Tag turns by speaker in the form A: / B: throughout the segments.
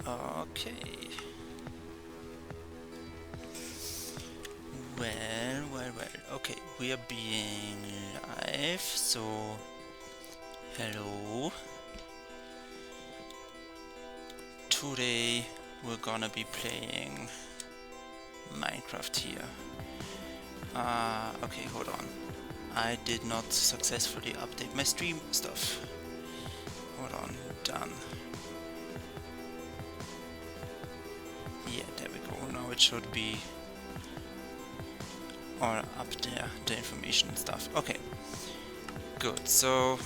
A: Okay. Well. Okay, we are being live, so hello. Today we're gonna be playing Minecraft here. Okay, hold on. I did not successfully update my stream stuff. Hold on, done. Yeah, there we go. Now it should be all up there, the information and stuff. Okay, good. So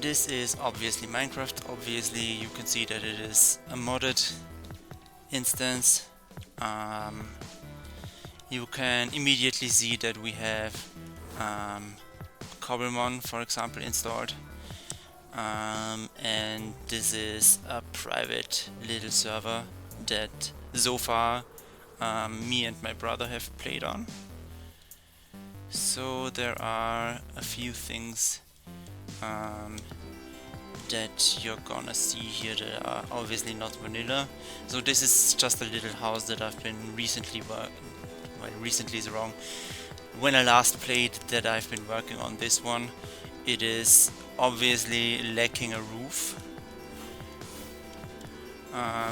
A: this is obviously Minecraft. Obviously, you can see that it is a modded instance. You can immediately see that we have Cobblemon, for example, installed. And this is a private little server that so far me and my brother have played on. So there are a few things that you're gonna see here that are obviously not vanilla. So this is just a little house that I've been recently recently is wrong. When I last played that I've been working on this one, it is obviously lacking a roof.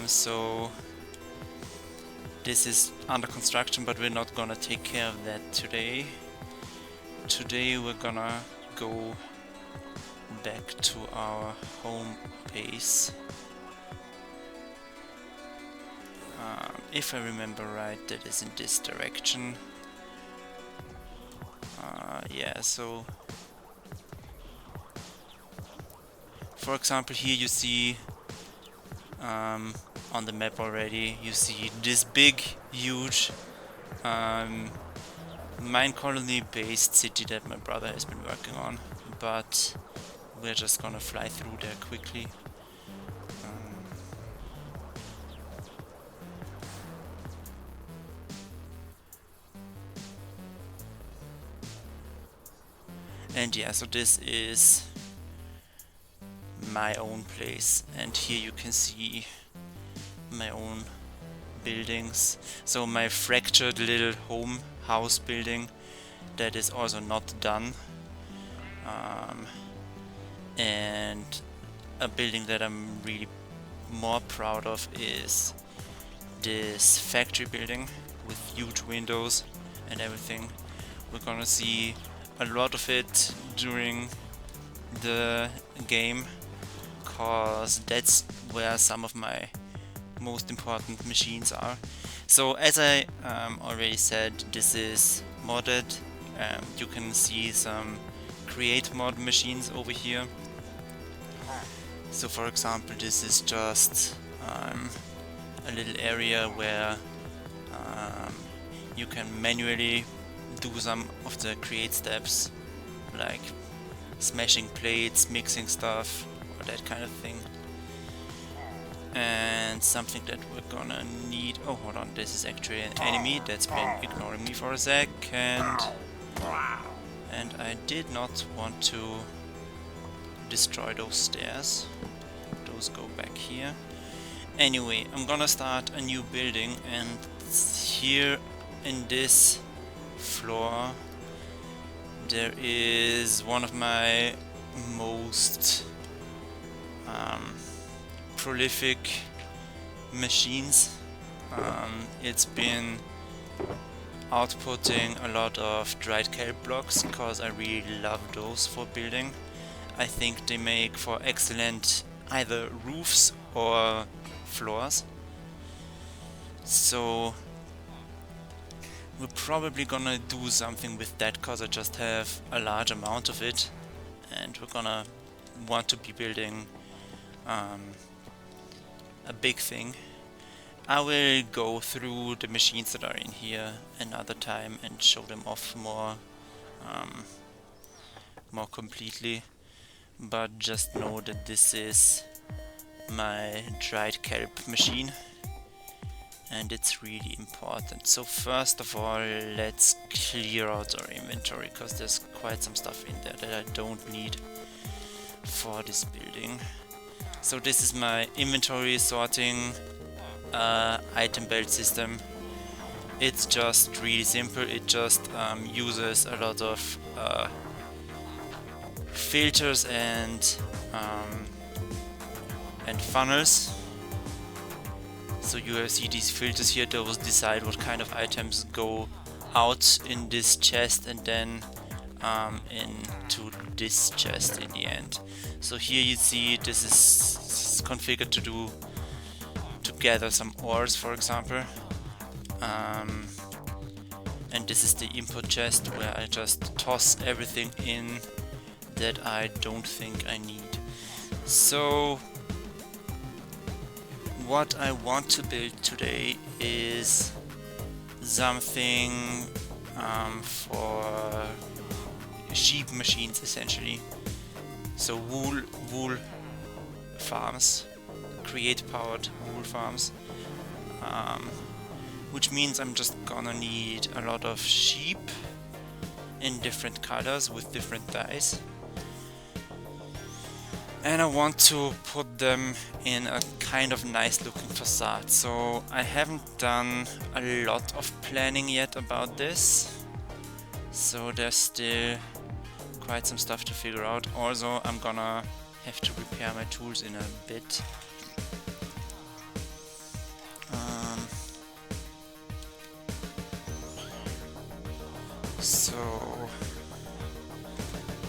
A: So this is under construction, but we're not gonna take care of that today. Today we're gonna go back to our home base. If I remember right, that is in this direction. Yeah, so for example, here you see on the map already, you see this big, huge mine colony based city that my brother has been working on, but we're just gonna fly through there quickly. And yeah, so this is my own place, and here you can see my own buildings. So my fractured little home house building that is also not done, and a building that I'm really more proud of is this factory building with huge windows and everything. We're gonna see a lot of it during the game, cause that's where some of my most important machines are. So as I already said, this is modded. You can see some create mod machines over here. So for example, this is just a little area where you can manually do some of the create steps, like smashing plates, mixing stuff, or that kind of thing. And something that we're gonna need... oh, hold on, this is actually an enemy that's been ignoring me for a sec, and I did not want to destroy those stairs. Those go back here. Anyway, I'm gonna start a new building, and here in this floor there is one of my most prolific machines. It's been outputting a lot of dried kelp blocks because I really love those for building. I think they make for excellent either roofs or floors. So we're probably gonna do something with that because I just have a large amount of it, and we're gonna want to be building a big thing. I will go through the machines that are in here another time and show them off more completely, but just know that this is my dried kelp machine and it's really important. So first of all, let's clear out our inventory because there's quite some stuff in there that I don't need for this building. So this is my inventory sorting item belt system. It's just really simple. It just uses a lot of filters and funnels. So you see these filters here, those decide what kind of items go out in this chest and then into this chest in the end. So here you see this is configured to gather some ores, for example. And this is the input chest where I just toss everything in that I don't think I need. So what I want to build today is something for sheep machines, essentially. So wool farms, create powered wool farms, which means I'm just gonna need a lot of sheep in different colors with different dyes. And I want to put them in a kind of nice looking facade. So I haven't done a lot of planning yet about this. So there's still quite some stuff to figure out. Also, I'm gonna have to repair my tools in a bit.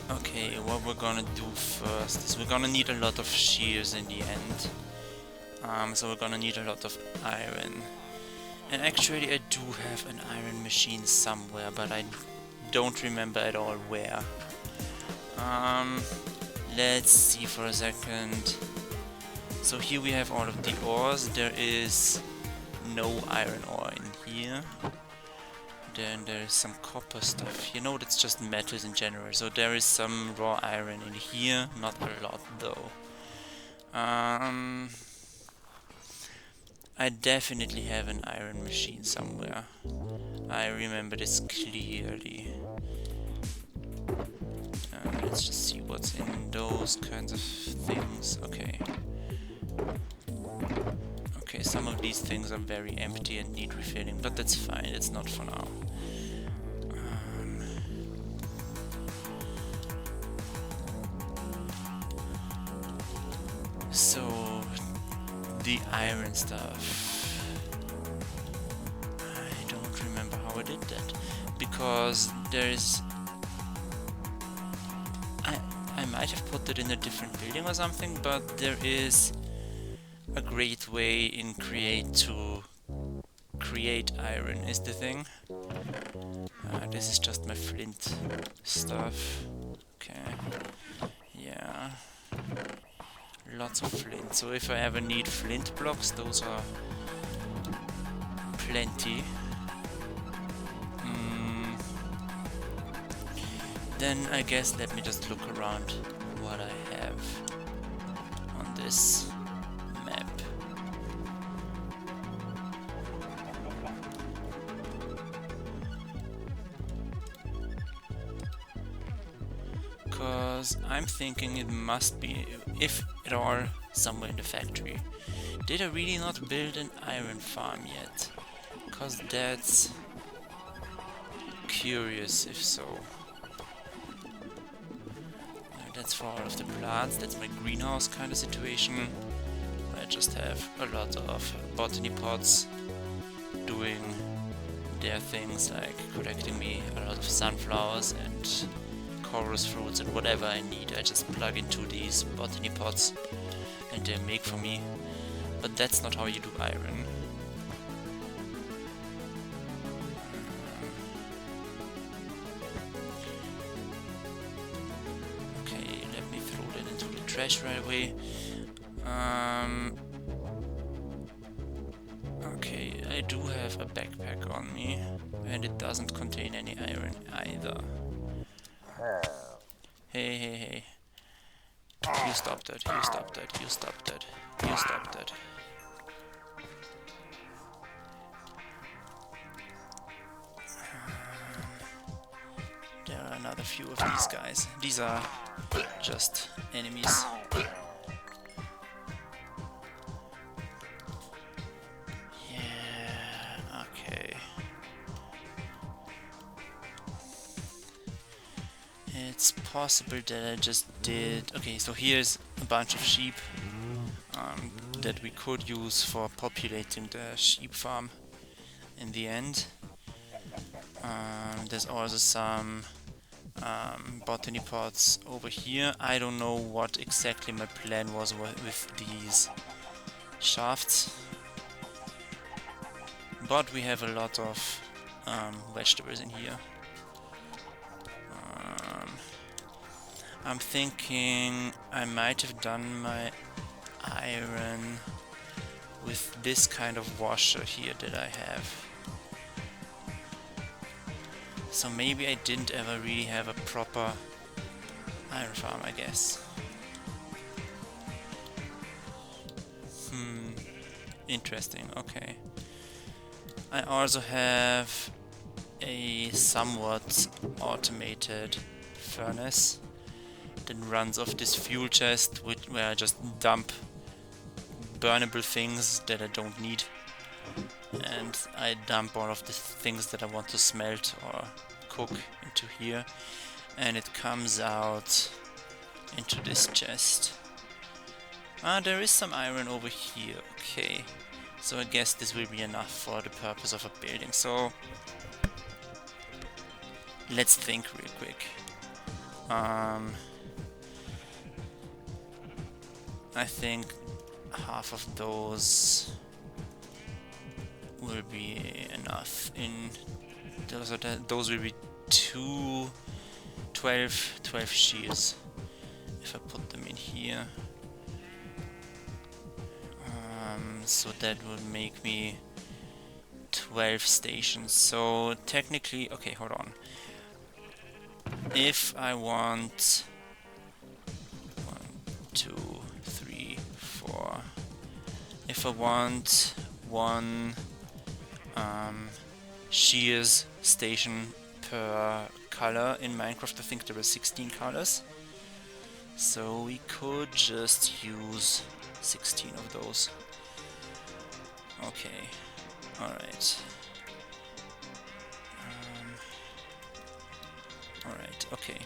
A: Okay, what we're gonna do first is we're gonna need a lot of shears in the end. So we're gonna need a lot of iron. And actually I do have an iron machine somewhere, but I don't remember at all where. Let's see for a second. So here we have all of the ores. There is no iron ore in here. Then there is some copper stuff. You know, that's just metals in general. So there is some raw iron in here, not a lot though. I definitely have an iron machine somewhere. I remember this clearly. Let's just see what's in those kinds of things. Okay. Okay, some of these things are very empty and need refilling, but that's fine, it's not for now. So, the iron stuff. I don't remember how I did that, because there is... I might have put it in a different building or something, but there is a great way in Create to create iron is the thing. This is just my flint stuff. Okay. Yeah. Lots of flint. So if I ever need flint blocks, those are plenty. Then I guess let me just look around what I have on this map. Because I'm thinking it must be, if at all, somewhere in the factory. Did I really not build an iron farm yet? Because that's curious if so. That's for all of the plants, that's my greenhouse kind of situation. I just have a lot of botany pots doing their things, like collecting me a lot of sunflowers and chorus fruits and whatever I need. I just plug into these botany pots and they make for me. But that's not how you do iron. Trash right away. Okay, I do have a backpack on me, and it doesn't contain any iron either. Hey, hey, hey. You stop that, you stop that, you stop that, you stop that. There are another few of these guys. These are just enemies. possible that I just did... Okay, so here's a bunch of sheep that we could use for populating the sheep farm in the end. There's also some botany pots over here. I don't know what exactly my plan was with these shafts, but we have a lot of vegetables in here. I'm thinking I might have done my iron with this kind of washer here that I have. So maybe I didn't ever really have a proper iron farm, I guess. Interesting, okay. I also have a somewhat automated furnace that runs off this fuel chest where I just dump burnable things that I don't need, and I dump all of the things that I want to smelt or cook into here, and it comes out into this chest. There is some iron over here, okay. So I guess this will be enough for the purpose of a building. So let's think real quick. I think half of those will be enough. Those will be 12 shears if I put them in here. So that would make me 12 stations. So technically, okay, hold on. If I want 1, 2, 3, 4. If I want one shears station per color in Minecraft, I think there were 16 colors. So we could just use 16 of those. Okay, alright. Alright, okay.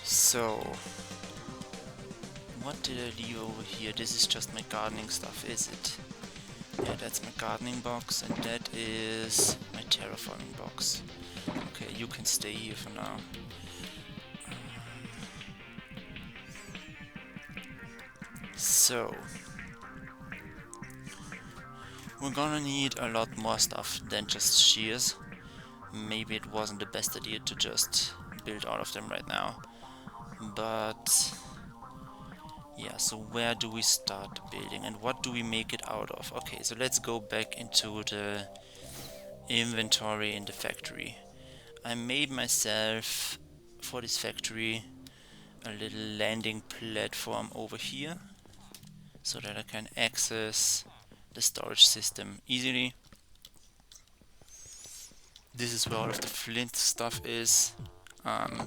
A: So, what did I leave over here? This is just my gardening stuff, is it? Yeah, that's my gardening box, and that is my terraforming box. Okay, you can stay here for now. So, we're gonna need a lot more stuff than just shears. Maybe it wasn't the best idea to just build all of them right now. But yeah, so where do we start building and what do we make it out of? Okay, so let's go back into the inventory in the factory. I made myself, for this factory, a little landing platform over here so that I can access the storage system easily. This is where all of the flint stuff is.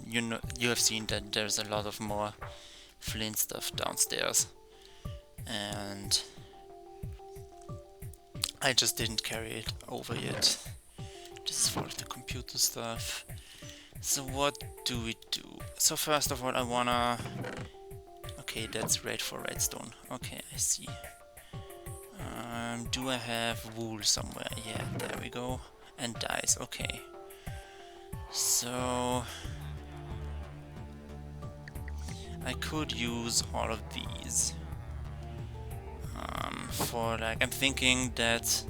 A: You have seen that there's a lot of more flint stuff downstairs, and I just didn't carry it over yet. This is for the computer stuff. So what do we do? So first of all I wanna... Okay, that's red for redstone. Okay, I see. Do I have wool somewhere? Yeah, there we go. And dyes, okay. So I could use all of these for, like, I'm thinking that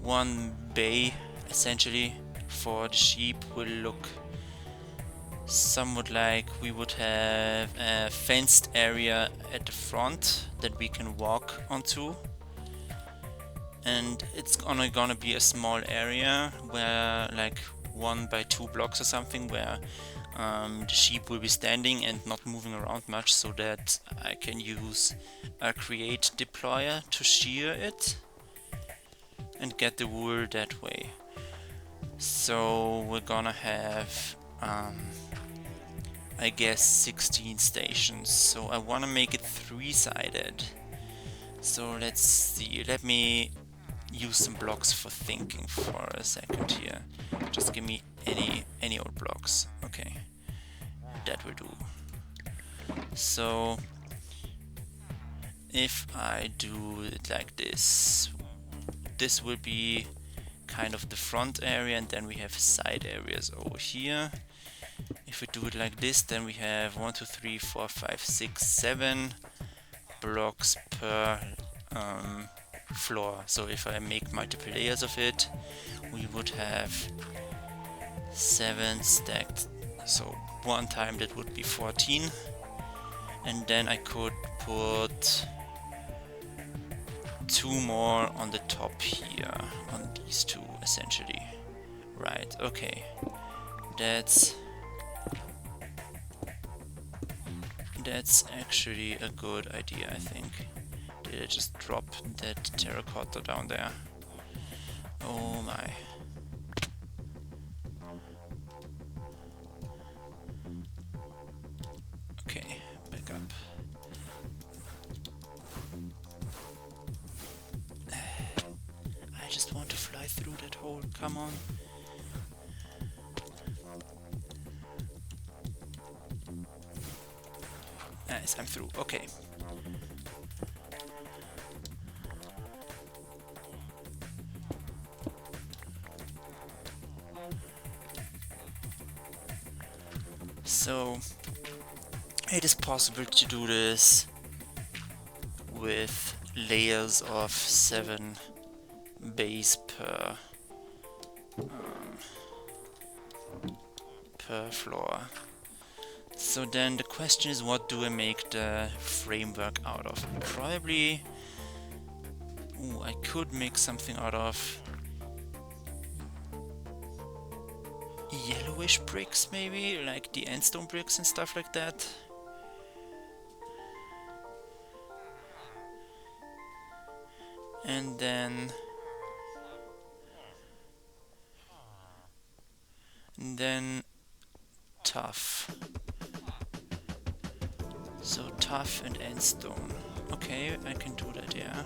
A: one bay essentially for the sheep will look somewhat like we would have a fenced area at the front that we can walk onto, and it's gonna be a small area where, like, 1 by 2 blocks or something, where the sheep will be standing and not moving around much, so that I can use a create deployer to shear it and get the wool that way. So we're gonna have I guess 16 stations. So I want to make it 3-sided. So let's see, let me use some blocks for thinking for a second here. Just give me any old blocks. Okay, that will do. So if I do it like this, this will be kind of the front area, and then we have side areas over here. If we do it like this, then we have 1, 2, 3, 4, 5, 6, 7 blocks per floor. So if I make multiple layers of it, we would have 7 stacked. So one time that would be 14, and then I could put 2 more on the top here, on these 2 essentially. Right, okay. That's actually a good idea, I think. Did I just drop that terracotta down there? Oh my. Okay, back up. I just want to fly through that hole, come on. Nice, I'm through, okay. So it is possible to do this with layers of 7 base per floor. So then the question is, what do I make the framework out of? Probably... Ooh, I could make something out of yellowish bricks maybe, like the endstone bricks and stuff like that. And then tough. So tough and endstone. Okay, I can do that, yeah.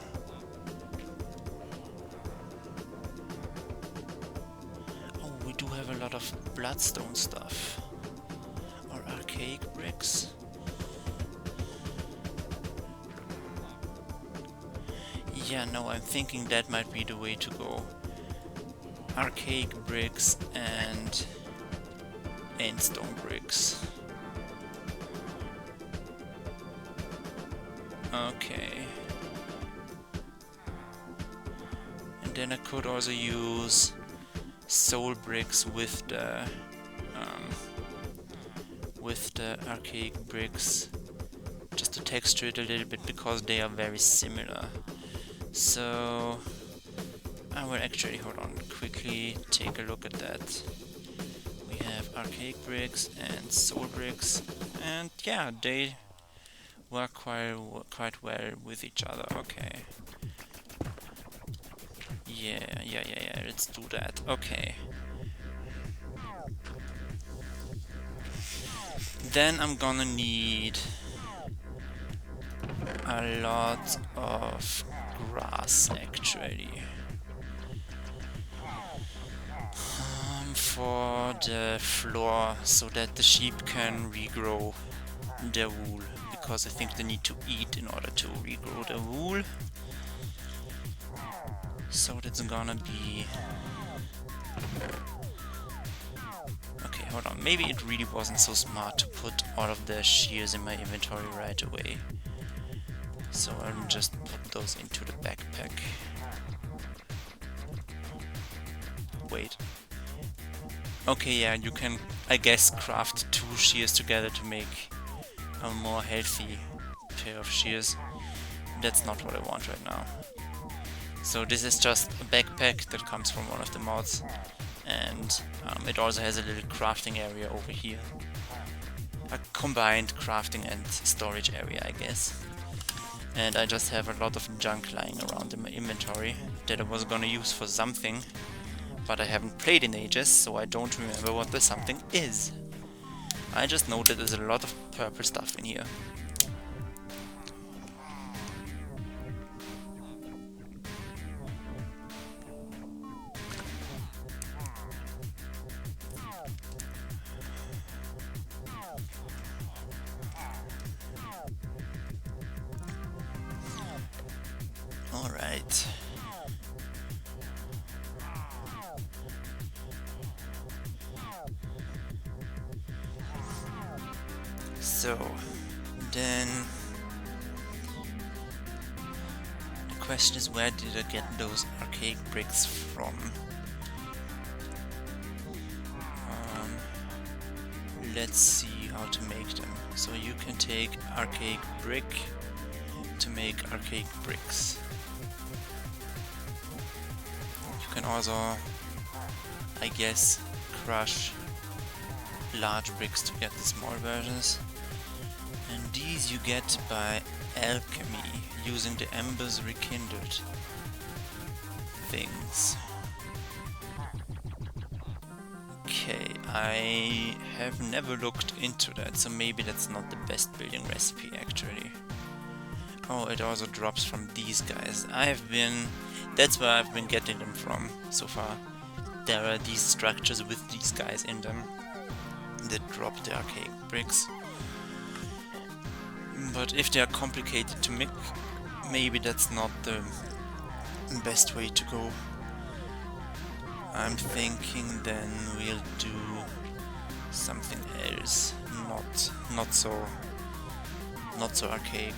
A: Oh, we do have a lot of bloodstone stuff. Or archaic bricks. Yeah, no, I'm thinking that might be the way to go. Archaic bricks and endstone bricks. Okay. And then I could also use soul bricks with the archaic bricks, just to texture it a little bit, because they are very similar. So I will actually, hold on, quickly take a look at that. We have archaic bricks and soul bricks, and yeah, they work quite well with each other. Okay. Yeah, let's do that. Okay. Then I'm gonna need a lot of grass actually. For the floor, so that the sheep can regrow their wool, because I think they need to eat in order to regrow the wool. So that's gonna be... Okay, hold on, maybe it really wasn't so smart to put all of the shears in my inventory right away. So I'll just put those into the backpack. Wait. Okay, yeah, you can, I guess, craft 2 shears together to make a more healthy pair of shears. That's not what I want right now. So this is just a backpack that comes from one of the mods, and it also has a little crafting area over here. A combined crafting and storage area, I guess. And I just have a lot of junk lying around in my inventory that I was gonna use for something, but I haven't played in ages, so I don't remember what the something is. I just know that there's a lot of purple stuff in here. Alright. So, then the question is, where did I get those archaic bricks from? Let's see how to make them. So you can take archaic brick to make archaic bricks. You can also, I guess, crush large bricks to get the small versions. And these you get by alchemy, using the embers rekindled things. Okay, I have never looked into that, so maybe that's not the best building recipe actually. Oh, it also drops from these guys. That's where I've been getting them from so far. There are these structures with these guys in them that drop the archaic bricks. But if they are complicated to make, maybe that's not the best way to go. I'm thinking then we'll do something else, not so archaic.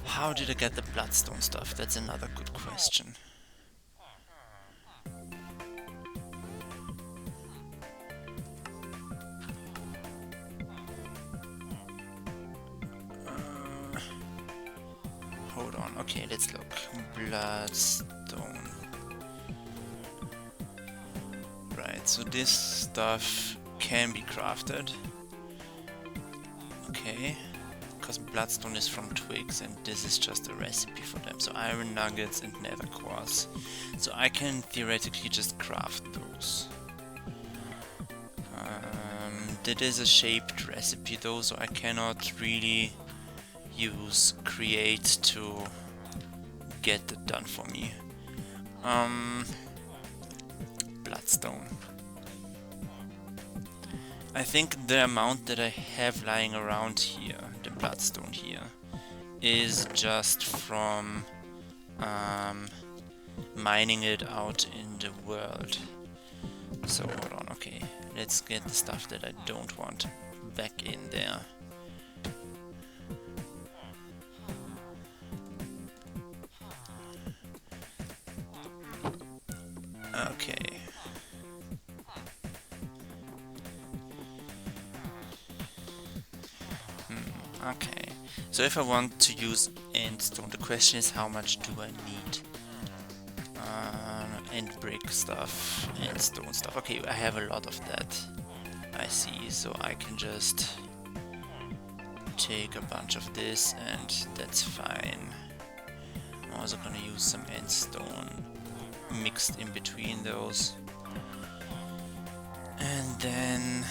A: How did I get the bloodstone stuff? That's another good question. Hold on, okay, let's look. Bloodstone. Right, so this stuff can be crafted. Okay. Because bloodstone is from twigs and this is just a recipe for them. So iron nuggets and nether quartz. So I can theoretically just craft those. That is a shaped recipe though, so I cannot really use create to get it done for me. Bloodstone. I think the amount that I have lying around here, the bloodstone here, is just from mining it out in the world. So hold on, okay, let's get the stuff that I don't want back in there. Okay. Okay, so if I want to use endstone, the question is how much do I need? End brick stuff, endstone stuff. Okay, I have a lot of that, I see, so I can just take a bunch of this and that's fine. I'm also gonna use some endstone mixed in between those. And then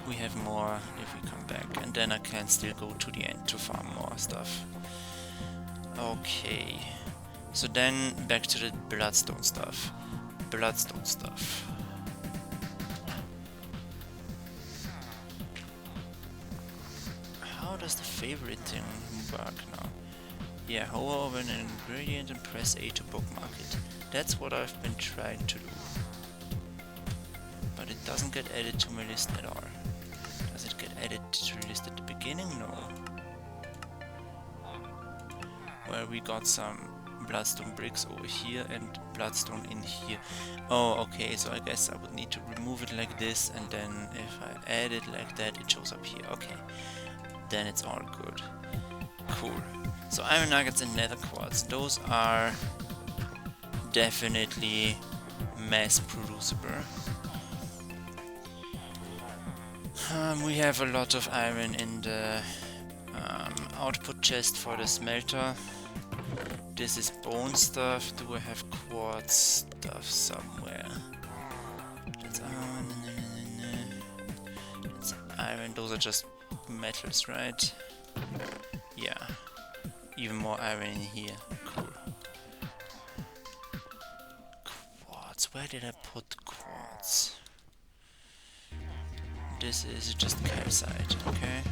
A: we have more if we come back, and then I can still go to the end to farm more stuff. Okay, so then back to the bloodstone stuff. Bloodstone stuff. How does the favorite thing work now? Yeah, hover over an ingredient and press A to bookmark it. That's what I've been trying to do. But it doesn't get added to my list at all. Does it get added to the list at the beginning? No. Well, we got some bloodstone bricks over here and bloodstone in here. Oh, okay, so I guess I would need to remove it like this, and then if I add it like that, it shows up here. Okay, then it's all good. Cool. So iron nuggets and nether quartz, those are definitely mass producible. We have a lot of iron in the output chest for the smelter. This is bone stuff. Do I have quartz stuff somewhere? That's iron. Those are just metals, right? Yeah. Even more iron in here. Cool. where did I put quartz? This is just calcite, okay.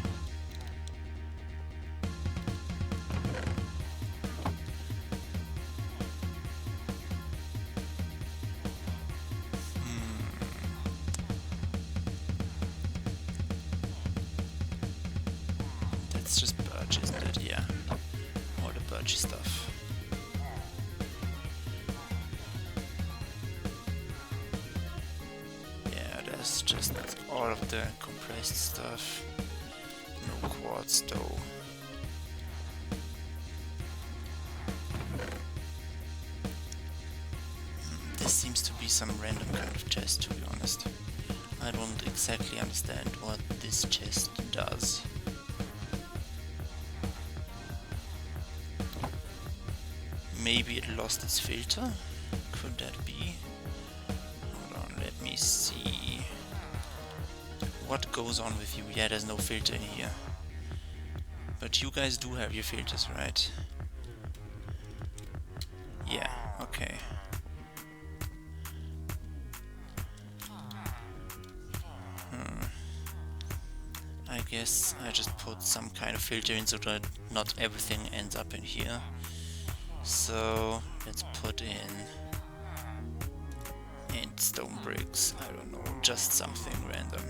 A: That's just birch, isn't it? Yeah. All the birchy stuff. Yeah, that's just all of the compressed stuff. No quartz though. This seems to be some random kind of chest, to be honest. I don't exactly understand what this chest does. Maybe it lost its filter? Could that be? Hold on, let me see. What goes on with you? Yeah, there's no filter in here. But you guys do have your filters, right? Yeah, okay. I guess I just put some kind of filter in so that not everything ends up in here. So let's put in stone bricks. I don't know, just something random.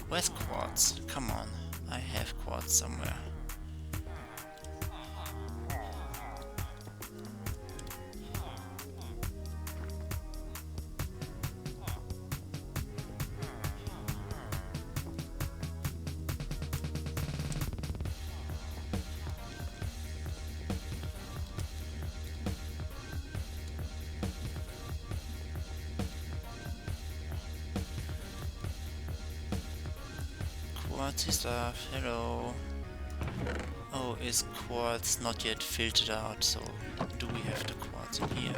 A: Where's quartz? Come on, I have quartz somewhere. Quartzy stuff, hello. Oh, is quartz not yet filtered out, so do we have the quartz in here?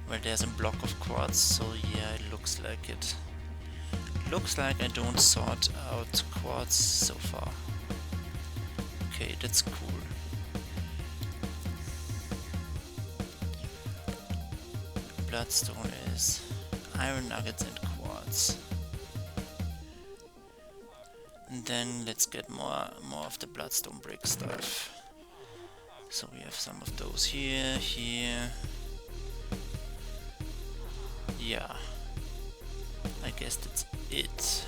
A: Well, there's a block of quartz, so yeah, it looks like it. Looks like I don't sort out quartz so far. Okay, that's cool. Bloodstone is iron nuggets and quartz. And then let's get more of the bloodstone brick stuff. So we have some of those here. Yeah. I guess that's it.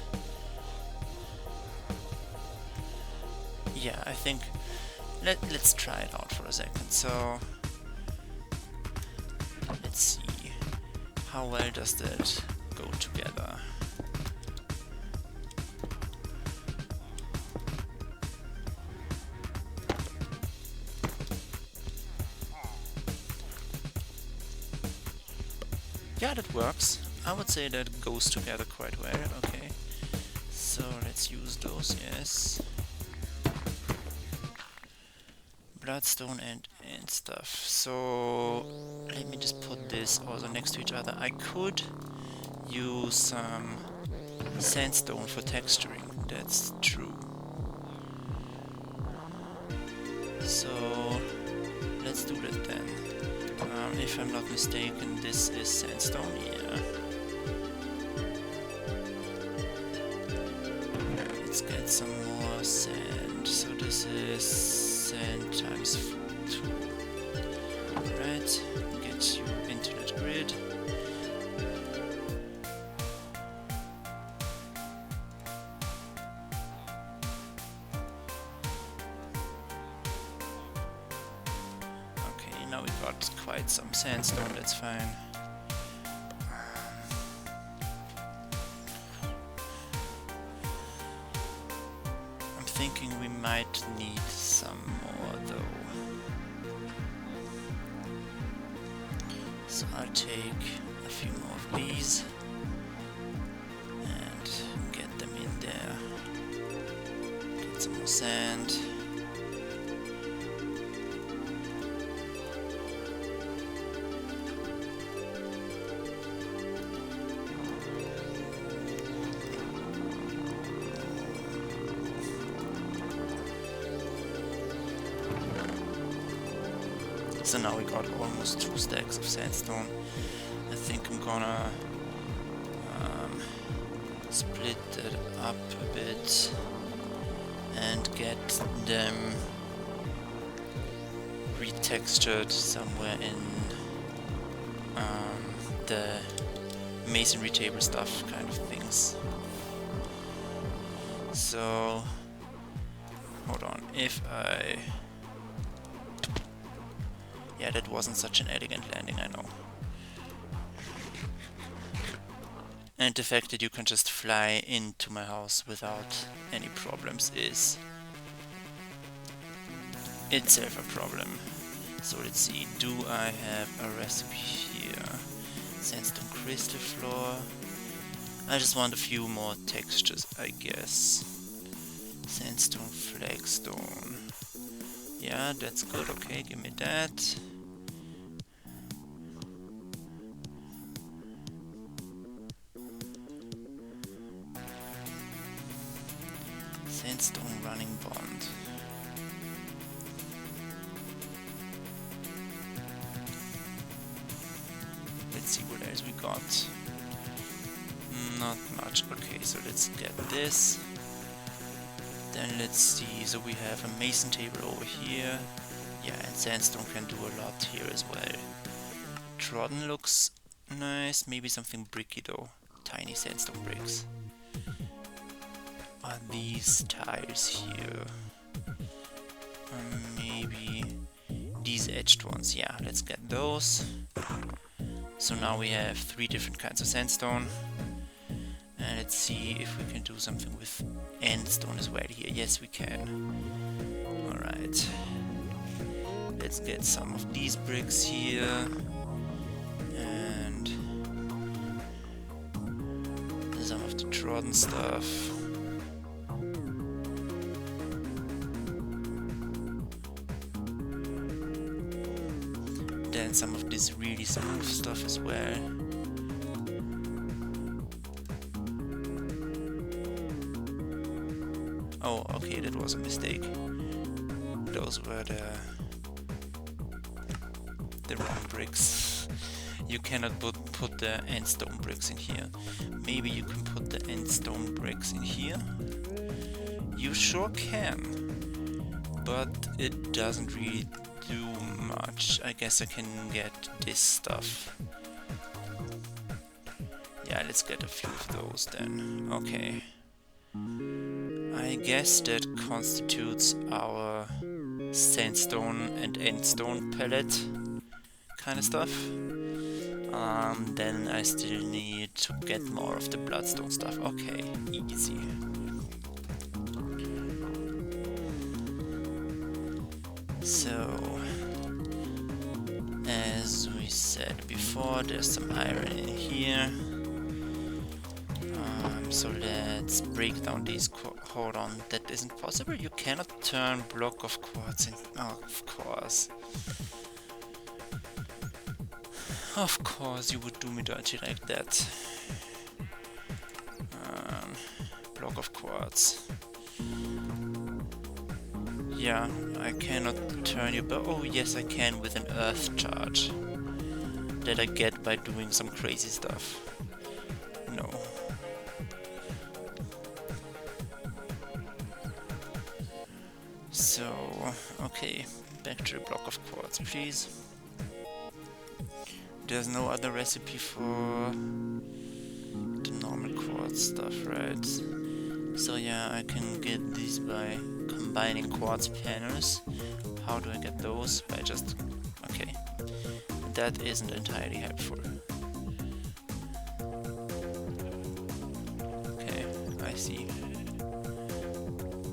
A: Yeah, I think let's try it out for a second. So let's see, how well does that go together? Yeah, that works. I would say that goes together quite well. Okay, so let's use those, yes. Bloodstone and stuff. So let me just put this also next to each other. I could use some sandstone for texturing, that's true. So let's do that then. If I'm not mistaken, this is sandstone, yeah. Let's get some more sand. So this is sand times 2. Alright, get you into that grid. Okay, now we got quite some sandstone, that's fine. I'm thinking we might need some more though. So I'll take a few more of these and get them in there. Get some more sand. So now we got almost 2 stacks of sandstone. I think I'm gonna split that up a bit and get them retextured somewhere in the masonry table stuff kind of things. So hold on, if I... Yeah, that wasn't such an elegant landing, I know. And the fact that you can just fly into my house without any problems is itself a problem. So let's see, do I have a recipe here? Sandstone crystal floor. I just want a few more textures, I guess. Sandstone flagstone. Yeah, that's good, okay, give me that. Sandstone running bond. Let's see what else we got. Not much. Okay, so let's get this. Then let's see, so we have a mason table over here. Yeah, and sandstone can do a lot here as well. Trodden looks nice, maybe something bricky though. Tiny sandstone bricks. Are these tiles here? Maybe these edged ones. Yeah, let's get those. So now we have 3 different kinds of sandstone. And let's see if we can do something with endstone as well here. Yes, we can. Alright. Let's get some of these bricks here. And some of the trodden stuff. Then some of this really smooth stuff as well. Oh, okay, that was a mistake. Those were the wrong bricks. You cannot put the endstone bricks in here. Maybe you can put the endstone bricks in here. You sure can, but it doesn't really do much. I guess I can get this stuff. Yeah, let's get a few of those then. Okay. I guess that constitutes our sandstone and endstone palette kind of stuff. Then I still need to get more of the bloodstone stuff. Okay, easy. So, as we said before, there's some iron in here. So let's break down these. Hold on, that isn't possible. You cannot turn block of quartz in. Oh, of course. Of course, you would do me dirty like that. Block of quartz. Yeah, I cannot turn you, but oh yes, I can with an earth charge that I get by doing some crazy stuff. No. So, okay, back to the block of quartz, please. There's no other recipe for the normal quartz stuff, right? So yeah, I can get these by combining quartz panels. How do I get those? By just... okay. That isn't entirely helpful. Okay, I see.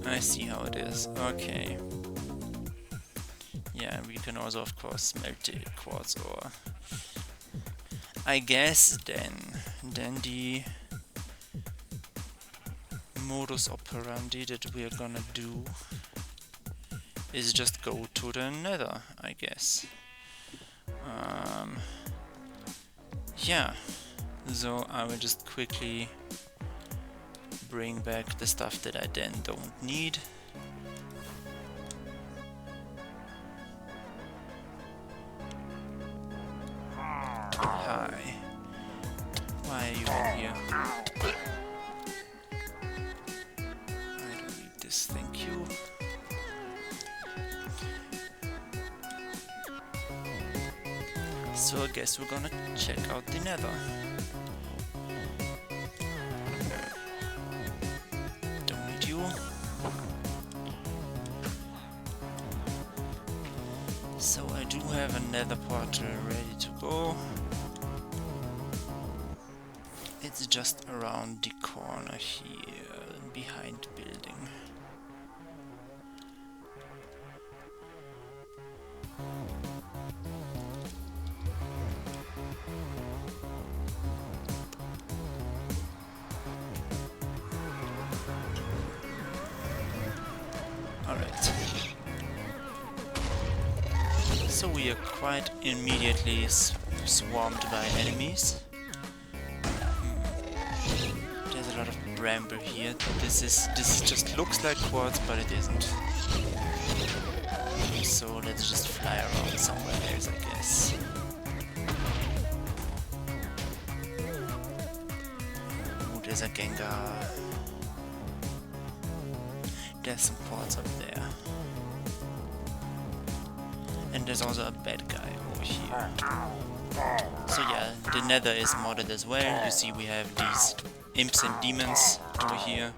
A: I see how it is. Okay. Yeah, we can also of course smelt the quartz ore. I guess then the modus operandi that we are gonna do is just go to the nether, I guess. Yeah, so I will just quickly bring back the stuff that I then don't need. Why? Why are you in here? I don't need this, thank you. So I guess we're gonna check out the nether. Don't need you. So I do have a nether portal ready to go. It's just around the corner here, behind the building. Alright. So we are quite immediately swarmed by enemies. There's a lot of bramble here. This just looks like quartz, but it isn't. So let's just fly around somewhere else, I guess. Ooh, there's a Gengar. There's some quartz up there. And there's also a bad guy over here. So yeah, the nether is modded as well. You see we have these imps and demons over here.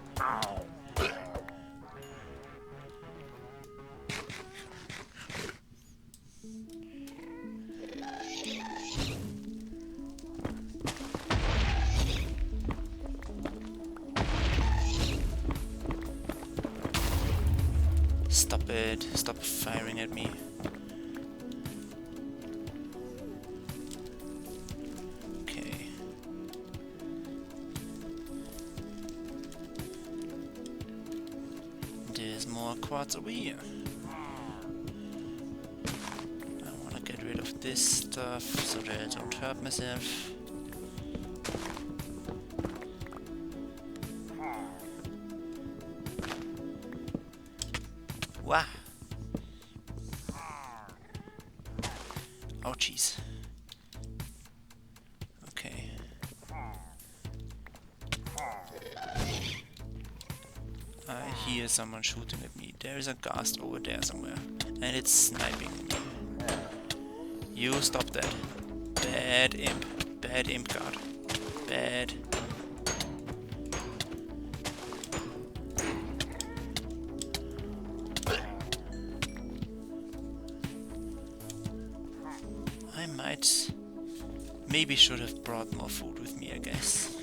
A: Stop it, stop firing at me. Okay. There's more quartz over here. I wanna get rid of this stuff so that I don't hurt myself. Wah! Ouchies. Okay. I hear someone shooting at me. There is a ghast over there somewhere. And it's sniping me. You stop that. Bad imp. Bad imp guard. Bad. I might... maybe should have brought more food with me, I guess.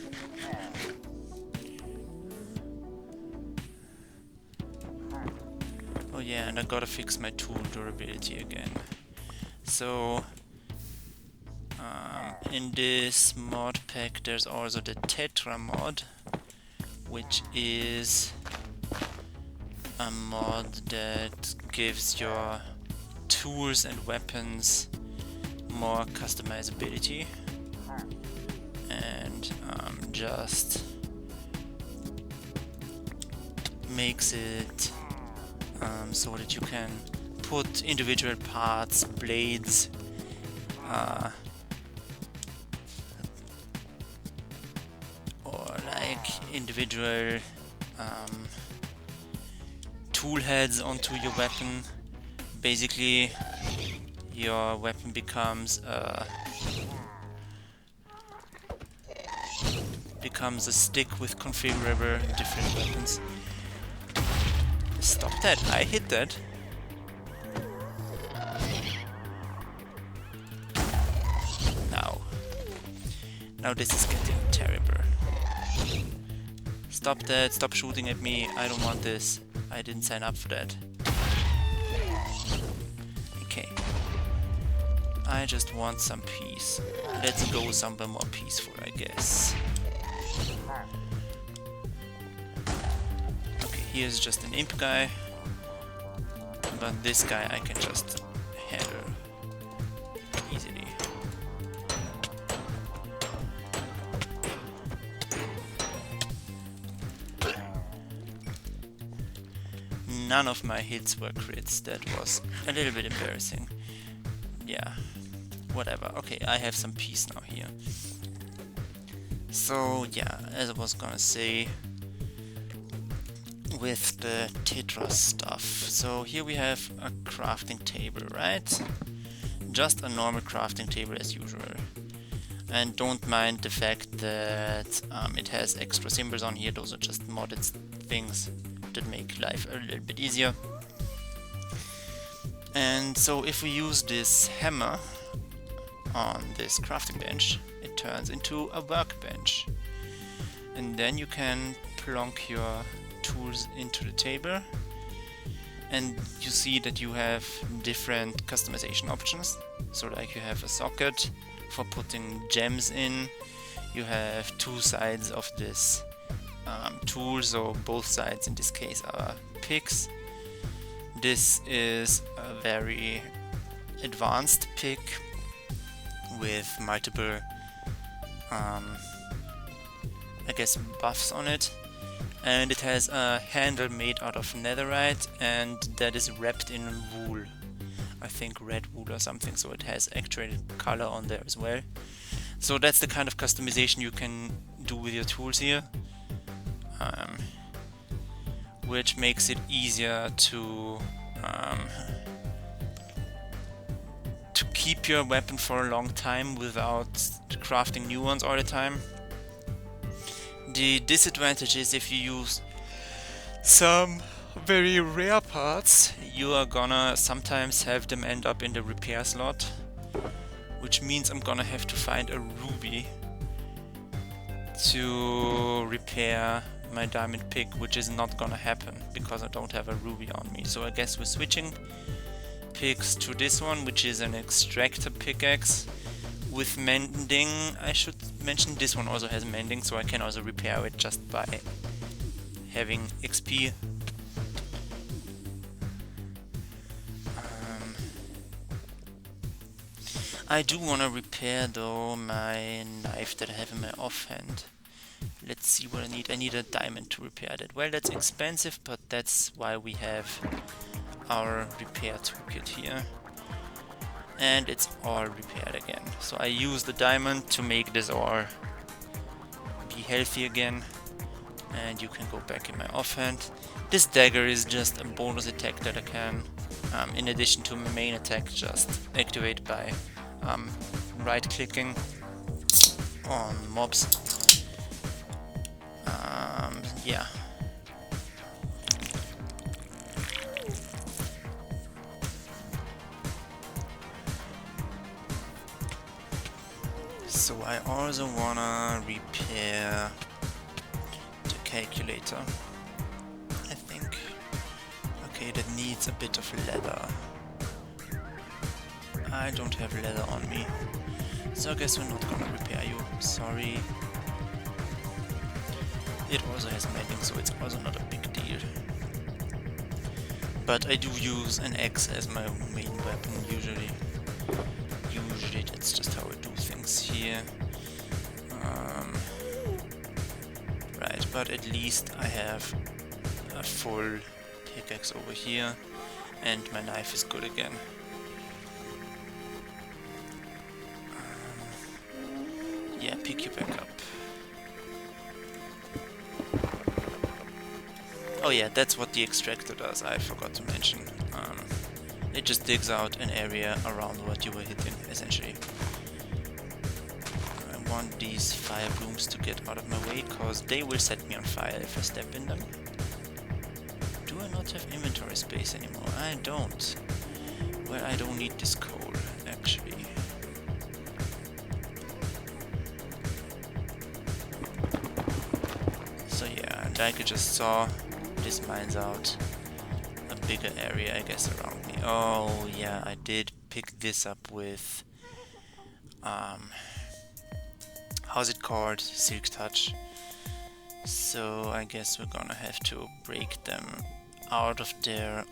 A: Oh yeah, and I gotta fix my tool durability again. So... in this mod pack there's also the Tetra mod, which is a mod that gives your tools and weapons more customizability and just makes it so that you can put individual parts, blades, or like individual tool heads onto your weapon. Basically your weapon becomes a stick with configurable different weapons. Stop that, I hit that. Now this is getting terrible. Stop that, stop shooting at me, I don't want this. I didn't sign up for that. Okay. I just want some peace. Let's go somewhere more peaceful, I guess. Okay, here's just an imp guy. But this guy I can just handle easily. None of my hits were crits. That was a little bit embarrassing. Yeah. whatever. Okay, I have some peace now here. So yeah, as I was gonna say, with the Tetris stuff. So here we have a crafting table, right? Just a normal crafting table as usual. And don't mind the fact that it has extra symbols on here. Those are just modded things that make life a little bit easier. And so if we use this hammer on this crafting bench, it turns into a workbench. And then you can plonk your tools into the table, and you see that you have different customization options. So like you have a socket for putting gems in, you have two sides of this tool, so both sides in this case are picks. This is a very advanced pick with multiple I guess buffs on it, and it has a handle made out of netherite, and that is wrapped in wool, I think red wool or something, so it has actual color on there as well. So that's the kind of customization you can do with your tools here, which makes it easier to keep your weapon for a long time without crafting new ones all the time. The disadvantage is if you use some very rare parts, you are gonna sometimes have them end up in the repair slot, which means I'm gonna have to find a ruby to repair my diamond pick, which is not gonna happen because I don't have a ruby on me. So I guess we're switching picks to this one, which is an extractor pickaxe with mending. I should mention this one also has mending, so I can also repair it just by having XP. I do want to repair though my knife that I have in my offhand. Let's see what I need. I need a diamond to repair that. Well, that's expensive, but that's why we have our repair toolkit here. And it's all repaired again. So I use the diamond to make this ore be healthy again. And you can go back in my offhand. This dagger is just a bonus attack that I can, in addition to my main attack, just activate by right clicking on mobs. Yeah. So I also wanna repair the calculator, I think. Okay, that needs a bit of leather. I don't have leather on me, so I guess we're not gonna repair you, sorry. It also has mending, so it's also not a big deal. But I do use an axe as my main weapon usually. Usually that's just how I do things here. Right, but at least I have a full pickaxe over here, and my knife is good again. Yeah, pick you back up. Oh yeah, that's what the extractor does, I forgot to mention. It just digs out an area around what you were hitting, essentially. I want these fire blooms to get out of my way, cause they will set me on fire if I step in them. Do I not have inventory space anymore? I don't. Well, I don't need this coal, actually. So yeah, like you just saw, this mines out a bigger area, I guess, around me. Oh yeah, I did pick this up with how's it called? Silk Touch. So I guess we're gonna have to break them out of their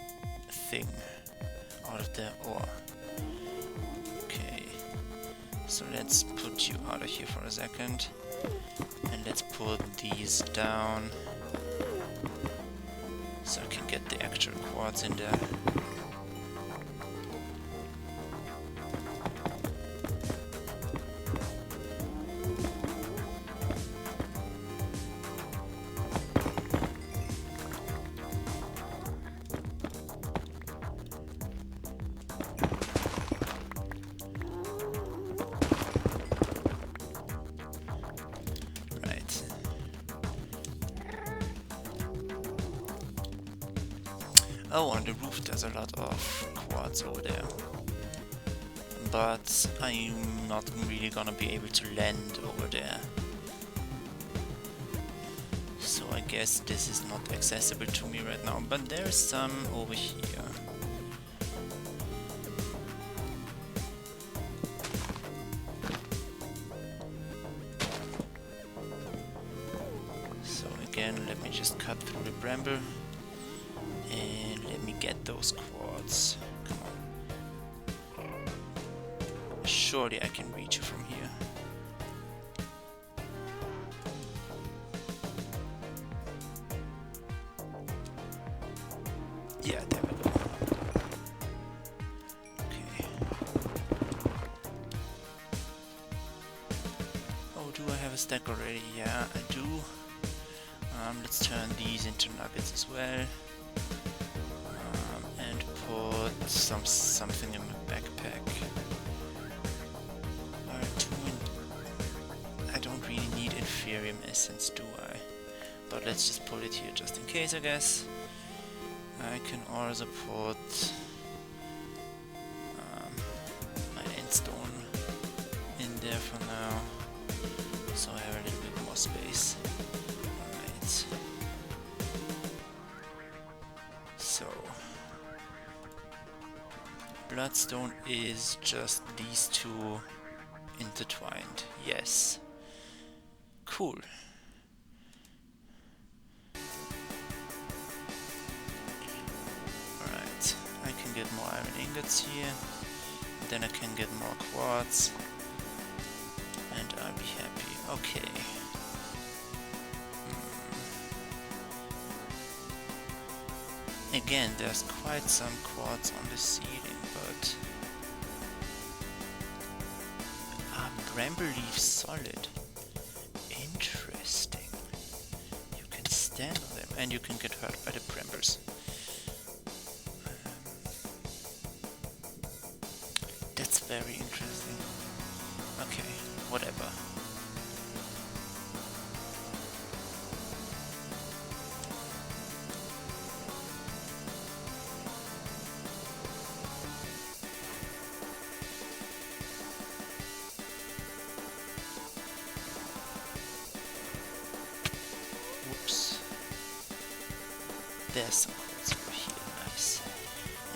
A: thing, out of their ore. Okay, so let's put you out of here for a second, and let's put these down so I can get the actual quartz in there. Oh, on the roof there's a lot of quartz over there. But I'm not really gonna be able to land over there. So I guess this is not accessible to me right now, but there's some over here. So again, let me just cut through the bramble and let me get those quartz. Come on. Surely I can reach you from here. Yeah, there we go. Okay. Oh, do I have a stack already? Yeah, I do. Let's turn these into nuggets as well. And put something in my backpack. I don't really need inferium essence, do I? But let's just put it here just in case, I guess. I can also put my endstone in there for now, so I have a little bit more space. Alright. So, bloodstone is just these two intertwined. Yes. Cool. I can get more iron ingots here, then I can get more quartz, and I'll be happy. Okay. Again, there's quite some quartz on the ceiling, but bramble leaf solid. Interesting. You can stand on them, and you can get hurt by the brambles. That's very interesting. Okay, whatever. Whoops. There's some holes over here, nice.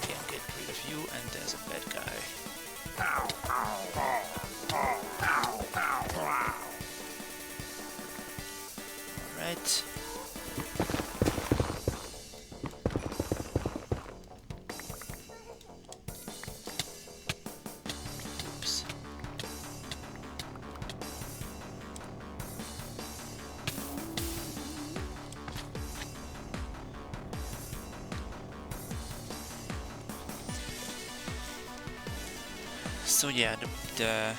A: Again, get rid of you, and there's a bad guy. Alright. Oops. So yeah, the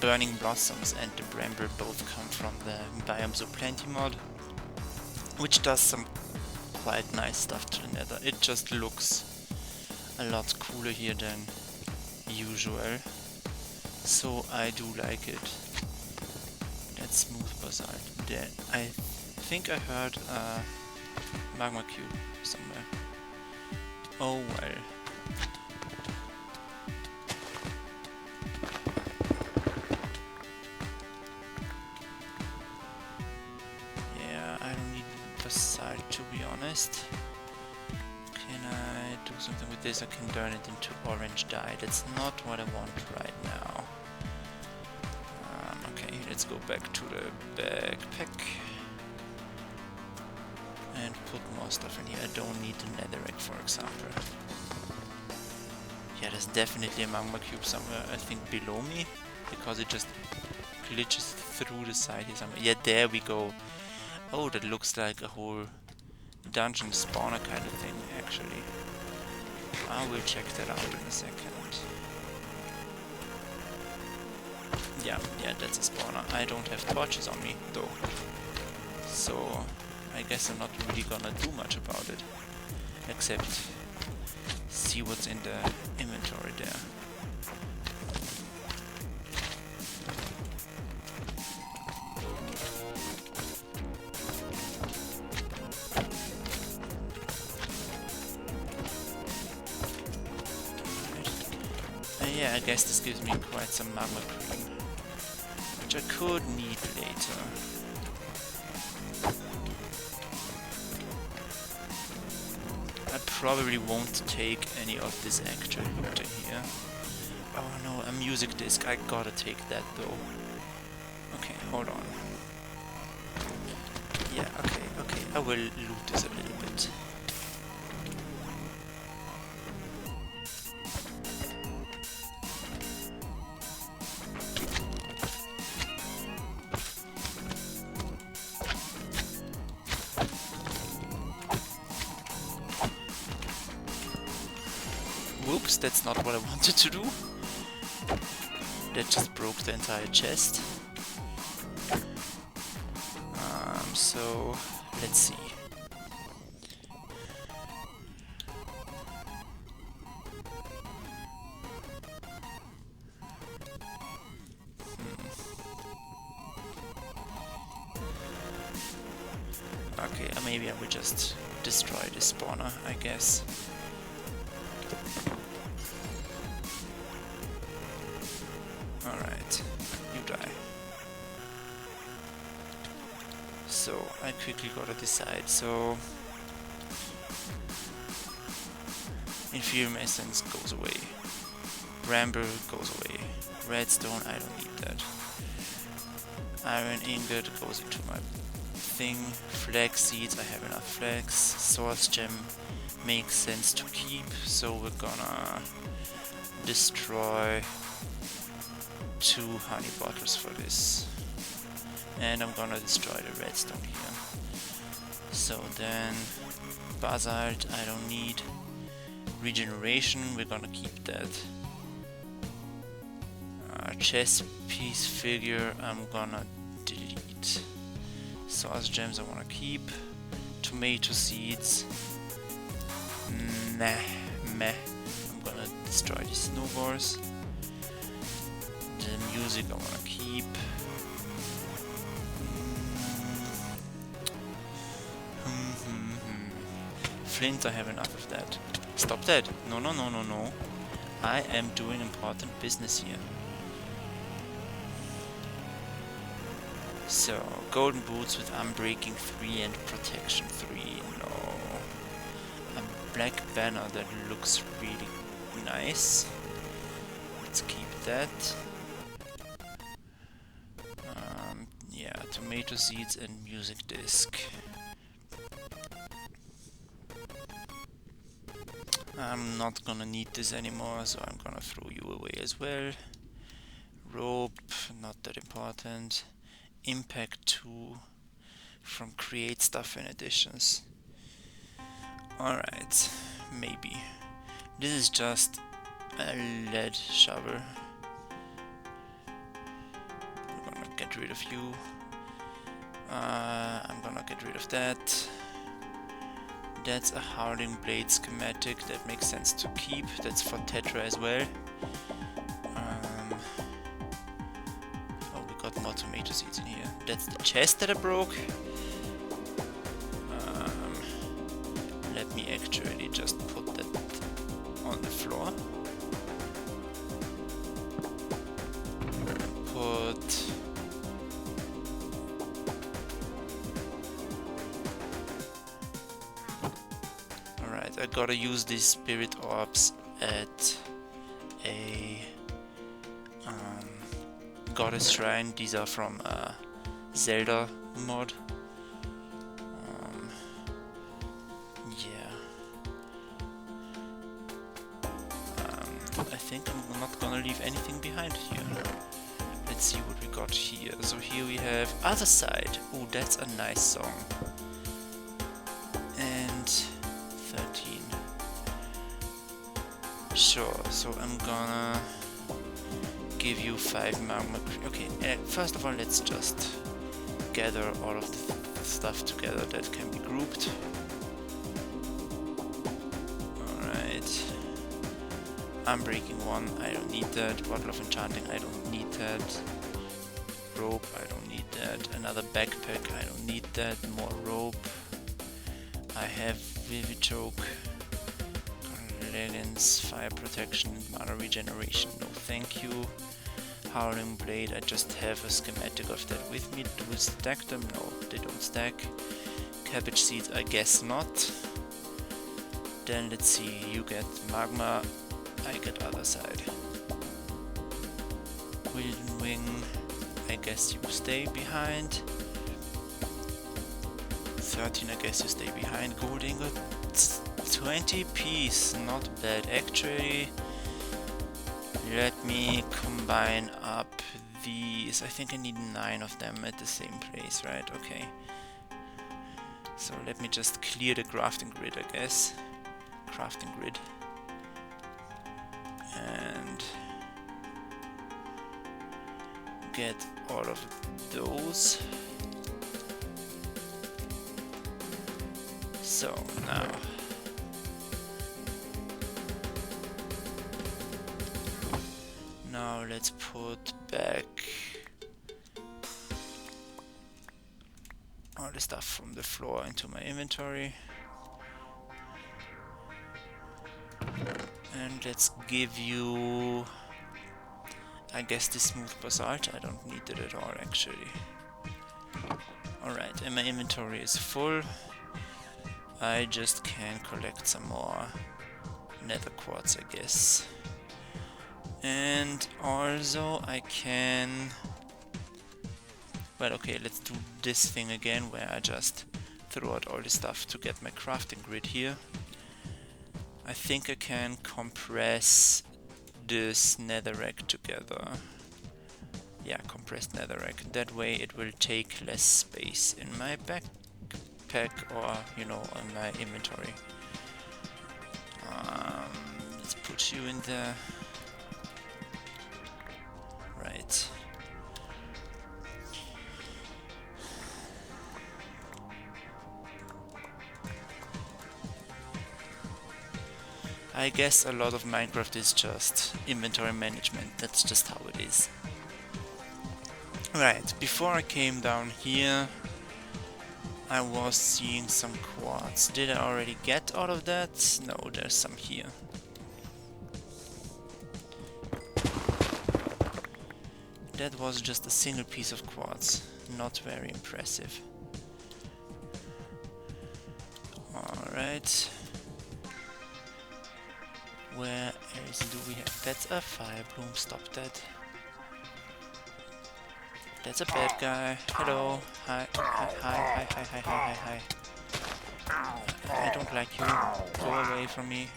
A: burning blossoms and the bramble both come from the Biome So Plenty mod, which does some quite nice stuff to the nether. It just looks a lot cooler here than usual, so I do like it. That's smooth basalt. There, I think I heard a magma cube somewhere. Oh well. To be honest, can I do something with this? I can turn it into orange dye. That's not what I want right now. Okay, let's go back to the backpack and put more stuff in here. I don't need the netherrack, for example. Yeah, there's definitely a magma cube somewhere, I think below me, because it just glitches through the side here somewhere. Yeah, there we go. Oh, that looks like a whole dungeon spawner kind of thing, actually. I will check that out in a second. Yeah, that's a spawner. I don't have torches on me, though. So, I guess I'm not really gonna do much about it. Except see what's in the inventory there. guess this gives me quite some magma cream, which I could need later. I probably won't take any of this actual loot in here. Oh no, a music disc. I gotta take that though. Okay, hold on. Yeah, okay. I will loot this a little bit. Whoops, that's not what I wanted to do. That just broke the entire chest. So let's see. Okay, maybe I will just destroy this spawner, I guess. Alright, you die. So, I quickly gotta decide. So, Inferior Essence goes away. Bramble goes away. Redstone, I don't need that. Iron Ingot goes into my thing. Flax Seeds, I have enough flax. Source Gem makes sense to keep, so we're gonna destroy 2 honey bottles for this. And I'm gonna destroy the redstone here. So then, basalt I don't need. Regeneration, we're gonna keep that. Chess piece figure, I'm gonna delete. Source gems I wanna keep. Tomato seeds, meh. I'm gonna destroy these snowballs. The music I wanna keep. Flint, I have enough of that. Stop that! No. I am doing important business here. So, golden boots with unbreaking 3 and protection 3. No. A black banner that looks really nice. Let's keep that. Yeah, tomato seeds and music disc. I'm not gonna need this anymore, so I'm gonna throw you away as well. Rope, not that important. Impact 2 from create stuff in additions. Alright, maybe. This is just a lead shovel. I'm gonna get rid of you. I'm gonna get rid of that. That's a Howling Blade schematic, that makes sense to keep. That's for Tetra as well. Oh, we got more tomato seeds in here. That's the chest that I broke. Let me actually just put that on the floor. Alright, I gotta use these spirit orbs at a goddess shrine. These are from Zelda mod. I think I'm not gonna leave anything behind here. Let's see what we got here. So here we have Other Side. Oh, that's a nice song. And 13. Sure, so I'm gonna give you 5 magma. Okay, first of all, let's just gather all of the stuff together that can be grouped. Alright. Unbreaking 1, I don't need that. Bottle of Enchanting, I don't need that. Rope, I don't need that. Another backpack, I don't need that. More rope. I have Vivid Choke. against fire protection and mana regeneration. No thank you. Howling Blade, I just have a schematic of that with me. Do we stack them? No, they don't stack. Cabbage Seeds, I guess not. Then let's see, you get Magma, I get other side. Wilden Wing, I guess you stay behind. 13, I guess you stay behind. Gold Ingot, 20 piece, not bad actually. Let me combine up these. I think I need 9 of them at the same place, right? Okay. So let me just clear the crafting grid, I guess. Crafting grid. And get all of those. So now let's put back all the stuff from the floor into my inventory. And let's give you, I guess, the smooth basalt. I don't need it at all actually. Alright, and my inventory is full. I just can collect some more nether quartz, I guess. And also I can... Well, okay, let's do this thing again where I just throw out all the stuff to get my crafting grid here. I think I can compress this netherrack together. Yeah, compressed netherrack. That way it will take less space in my backpack or, you know, on my inventory. Let's put you in there. Right. I guess a lot of Minecraft is just inventory management. That's just how it is. Right, before I came down here, I was seeing some quartz. Did I already get all of that? No, there's some here. That was just a single piece of quartz. Not very impressive. Alright. Where else do we have? That's a fire bloom, stop that. That's a bad guy. Hello. Hi. Hi. I don't like you. Go away from me.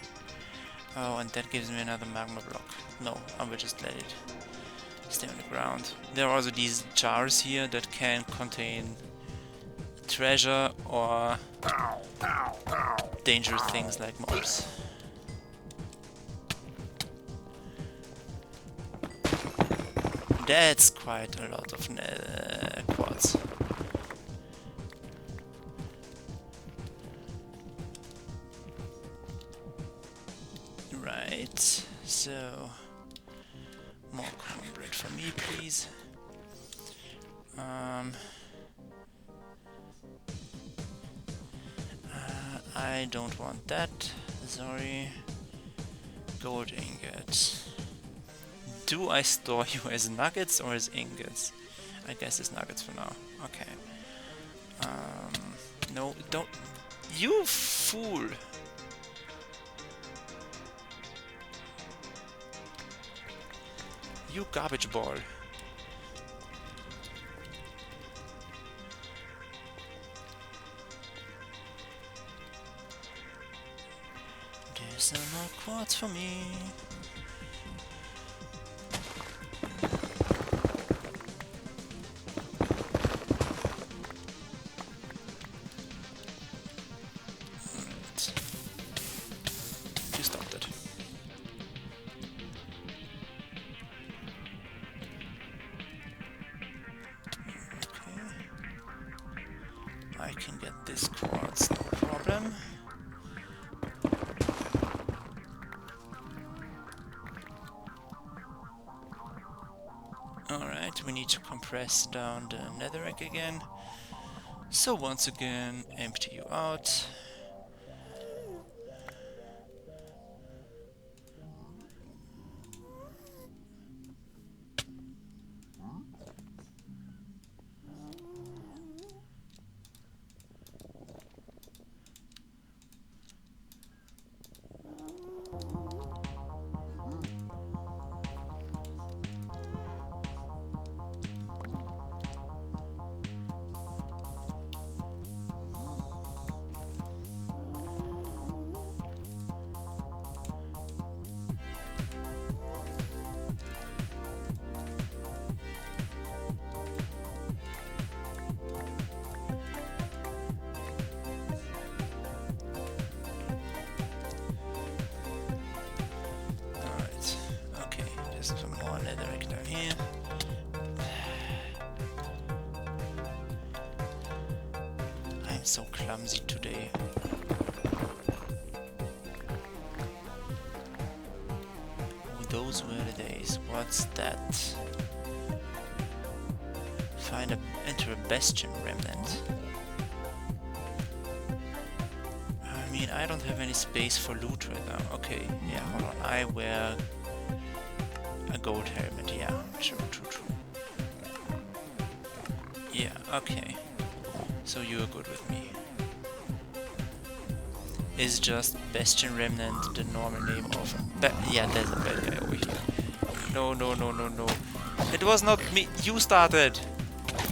A: Oh, and that gives me another magma block. No, I will just let it stay on the ground. There are also these jars here that can contain treasure or dangerous things like mobs. That's quite a lot of quartz. Right, so more cornbread for me, please. I don't want that, sorry. Gold ingot. Do I store you as nuggets or as ingots? I guess it's nuggets for now. Okay. No, don't... You fool! You garbage ball. There's no more quartz for me. You stopped it. Okay. I can get this quartz, no problem. Alright, we need to compress down the netherrack again. So once again, empty you out. so clumsy today. Oh, those were the days. What's that? Enter a bastion remnant. I mean, I don't have any space for loot right now. Okay, yeah, hold on. I wear a gold helmet. Yeah, true. Yeah, okay. So you're good with me. Is just Bastion Remnant the normal name of yeah, there's a bad guy over here. No. It was not me. You started.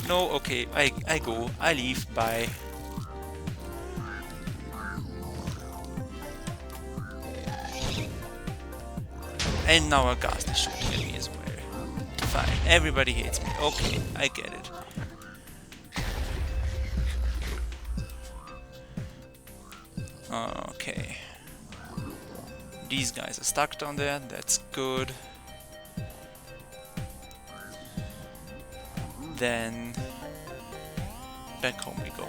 A: No, okay. I go. I leave. Bye. And now a ghast is shooting at me as well. Fine. Everybody hates me. Okay, I get it. Okay. These guys are stuck down there. That's good. Then back home we go.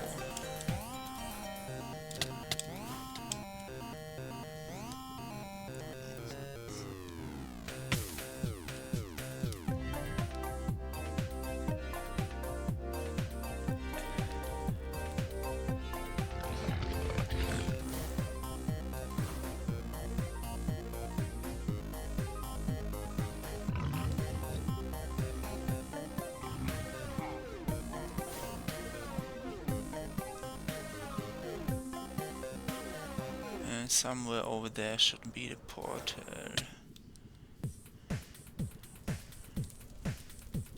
A: Somewhere over there should be the portal.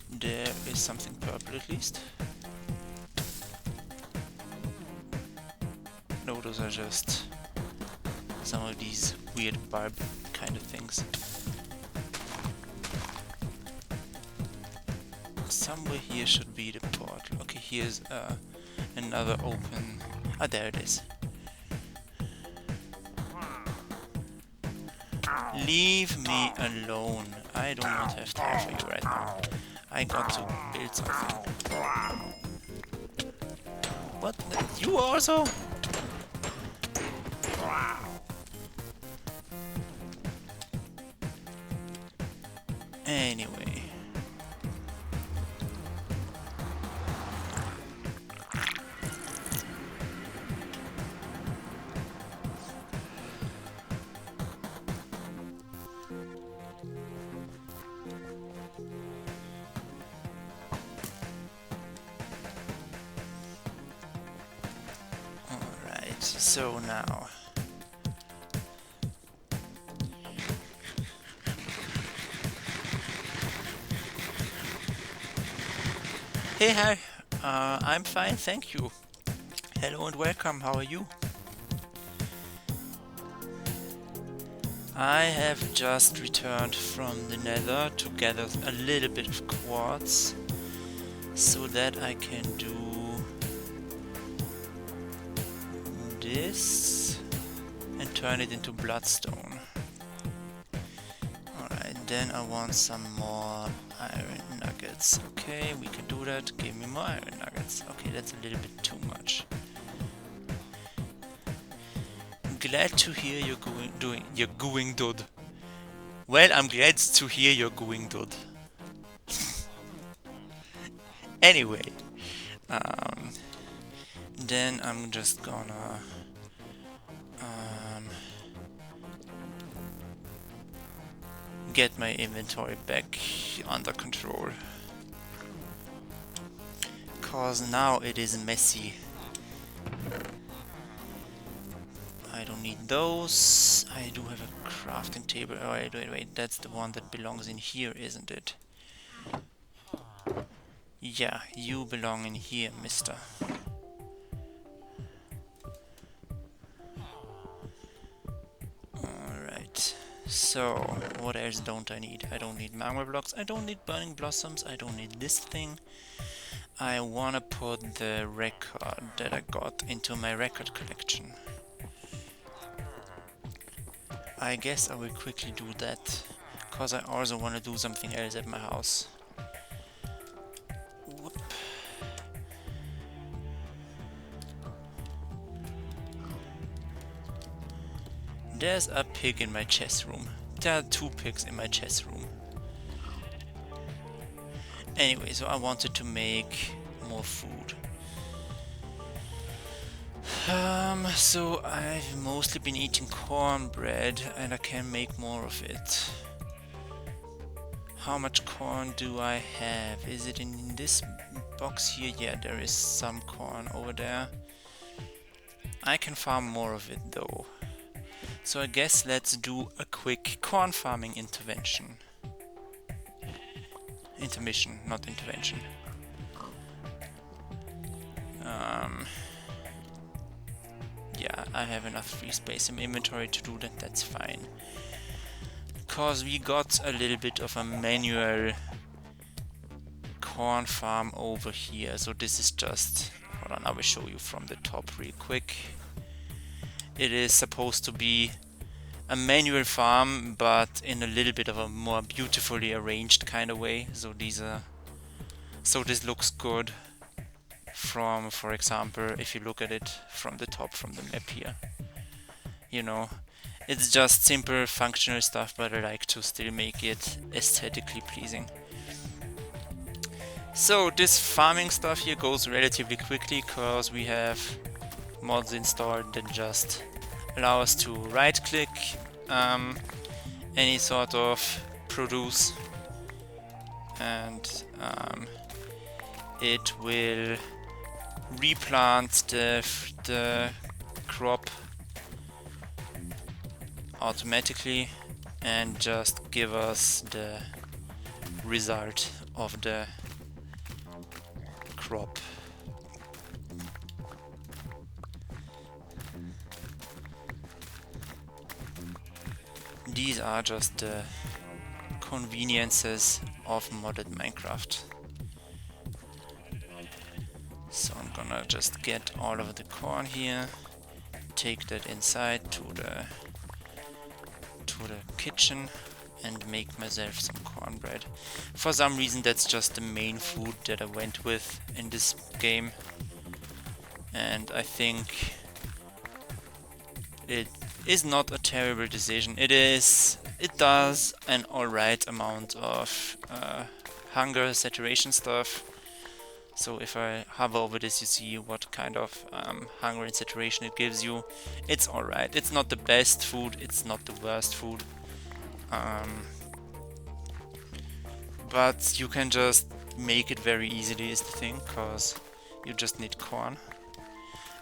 A: There is something purple at least. No, those are just some of these weird barb kind of things. Somewhere here should be the portal. Okay, here's another open... Ah, there it is. Leave me alone. I do not have time for you right now. I got to build something. What? You also? Anyway. So now, hey, hi, I'm fine, thank you. Hello and welcome, how are you? I have just returned from the nether to gather a little bit of quartz so that I can do this and turn it into bloodstone. Alright, then I want some more iron nuggets. Okay, we can do that. Give me more iron nuggets. Okay, that's a little bit too much. Glad to hear you're going dud. Well, I'm glad to hear you're going dud. Anyway, then I'm just gonna get my inventory back under control, cause now it is messy. I don't need those. I do have a crafting table. Oh, wait, that's the one that belongs in here, isn't it? Yeah, you belong in here, mister. Alright, so what else don't I need? I don't need magma blocks, I don't need burning blossoms, I don't need this thing. I wanna put the record that I got into my record collection. I guess I will quickly do that, cause I also wanna do something else at my house. Whoop. There's a pig in my chest room. There are 2 pigs in my chest room. Anyway, so I wanted to make more food. So I've mostly been eating cornbread and I can make more of it. How much corn do I have? Is it in this box here? Yeah, there is some corn over there. I can farm more of it though. So I guess let's do a quick corn farming intermission, not intervention. Yeah, I have enough free space in my inventory to do that, that's fine. Because we got a little bit of a manual corn farm over here, so this is just, hold on, I will show you from the top real quick. It is supposed to be a manual farm, but in a little bit of a more beautifully arranged kind of way. So this looks good from, for example, if you look at it from the top, from the map here. You know, it's just simple functional stuff, but I like to still make it aesthetically pleasing. So this farming stuff here goes relatively quickly because we have mods installed that just allow us to right click any sort of produce, and it will replant the crop automatically and just give us the result of the crop. These are just the conveniences of modded Minecraft. So I'm gonna just get all of the corn here, take that inside to the kitchen and make myself some cornbread. For some reason that's just the main food that I went with in this game, and I think it is not a terrible decision. It does an alright amount of hunger saturation stuff. So if I hover over this, you see what kind of hunger and saturation it gives you. It's alright. It's not the best food, it's not the worst food. But you can just make it very easily is the thing, because you just need corn.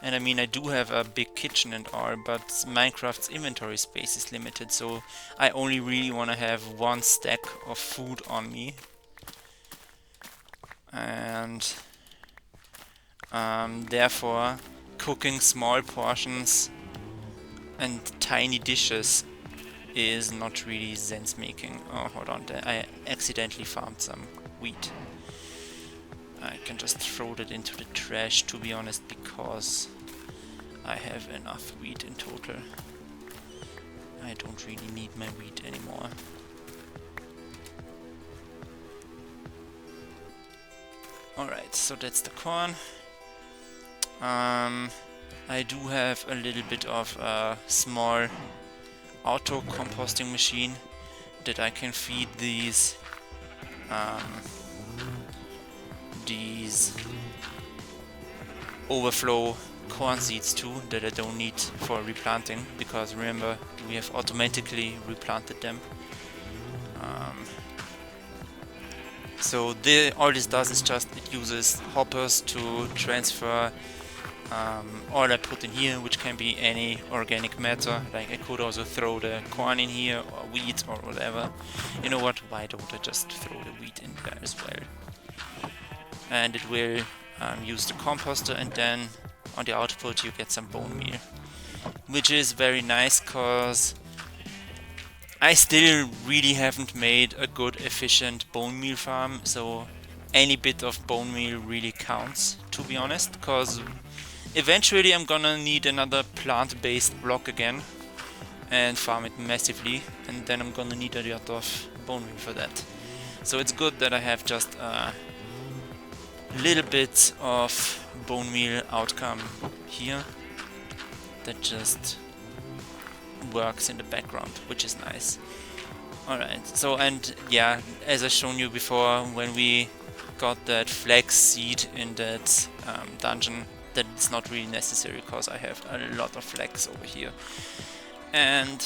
A: And I mean, I do have a big kitchen and all, but Minecraft's inventory space is limited, so I only really want to have 1 stack of food on me. And therefore, cooking small portions and tiny dishes is not really sense making. Oh, hold on, I accidentally farmed some wheat. I can just throw that into the trash, to be honest, because I have enough wheat in total. I don't really need my wheat anymore. Alright, so that's the corn. I do have a little bit of a small auto composting machine that I can feed these overflow corn seeds too, that I don't need for replanting, because remember, we have automatically replanted them. So all this does is just it uses hoppers to transfer all I put in here, which can be any organic matter. Like I could also throw the corn in here, or wheat, or whatever. You know what, why don't I just throw the wheat in there as well? And it will use the composter, and then on the output you get some bone meal. Which is very nice, cause I still really haven't made a good efficient bone meal farm, so any bit of bone meal really counts, to be honest, cause eventually I'm gonna need another plant-based block again and farm it massively, and then I'm gonna need a lot of bone meal for that. So it's good that I have just a little bit of bone meal outcome here that just works in the background, which is nice. Alright, so, and yeah, as I shown you before, when we got that flax seed in that dungeon, that it's not really necessary because I have a lot of flax over here. And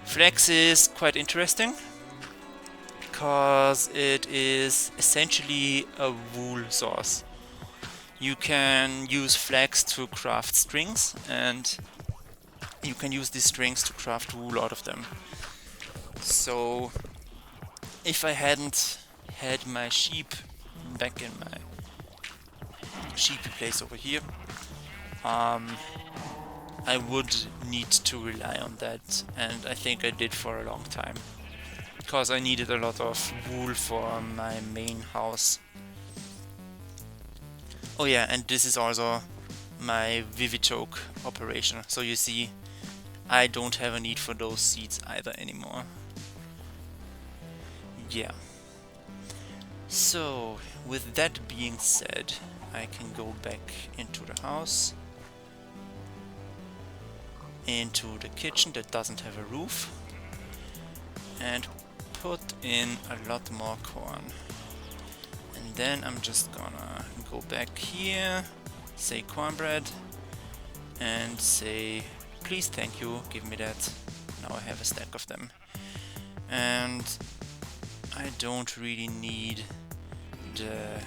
A: flax is quite interesting because it is essentially a wool source. You can use flax to craft strings, and you can use these strings to craft wool out of them. So if I hadn't had my sheep back in my sheepy place over here, I would need to rely on that, and I think I did for a long time, because I needed a lot of wool for my main house. Oh yeah, and this is also my Vivichoke operation, so you see I don't have a need for those seeds either anymore. Yeah. So, with that being said, I can go back into the house, into the kitchen that doesn't have a roof, and put in a lot more corn. And then I'm just gonna go back here, say cornbread, and say please, thank you, give me that. Now I have a stack of them. And I don't really need the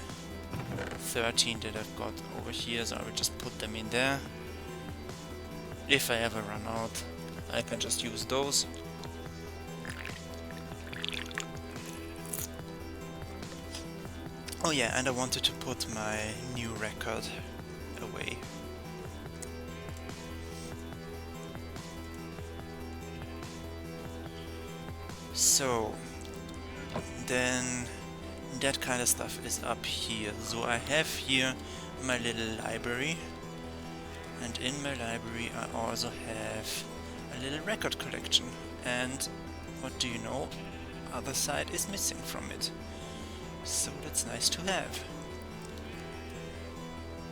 A: 13 that I've got over here, so I will just put them in there. If I ever run out, I can just use those. Oh yeah, and I wanted to put my new record away. So, then that kind of stuff is up here. So I have here my little library, and in my library I also have a little record collection. And what do you know? Other side is missing from it. So that's nice to have.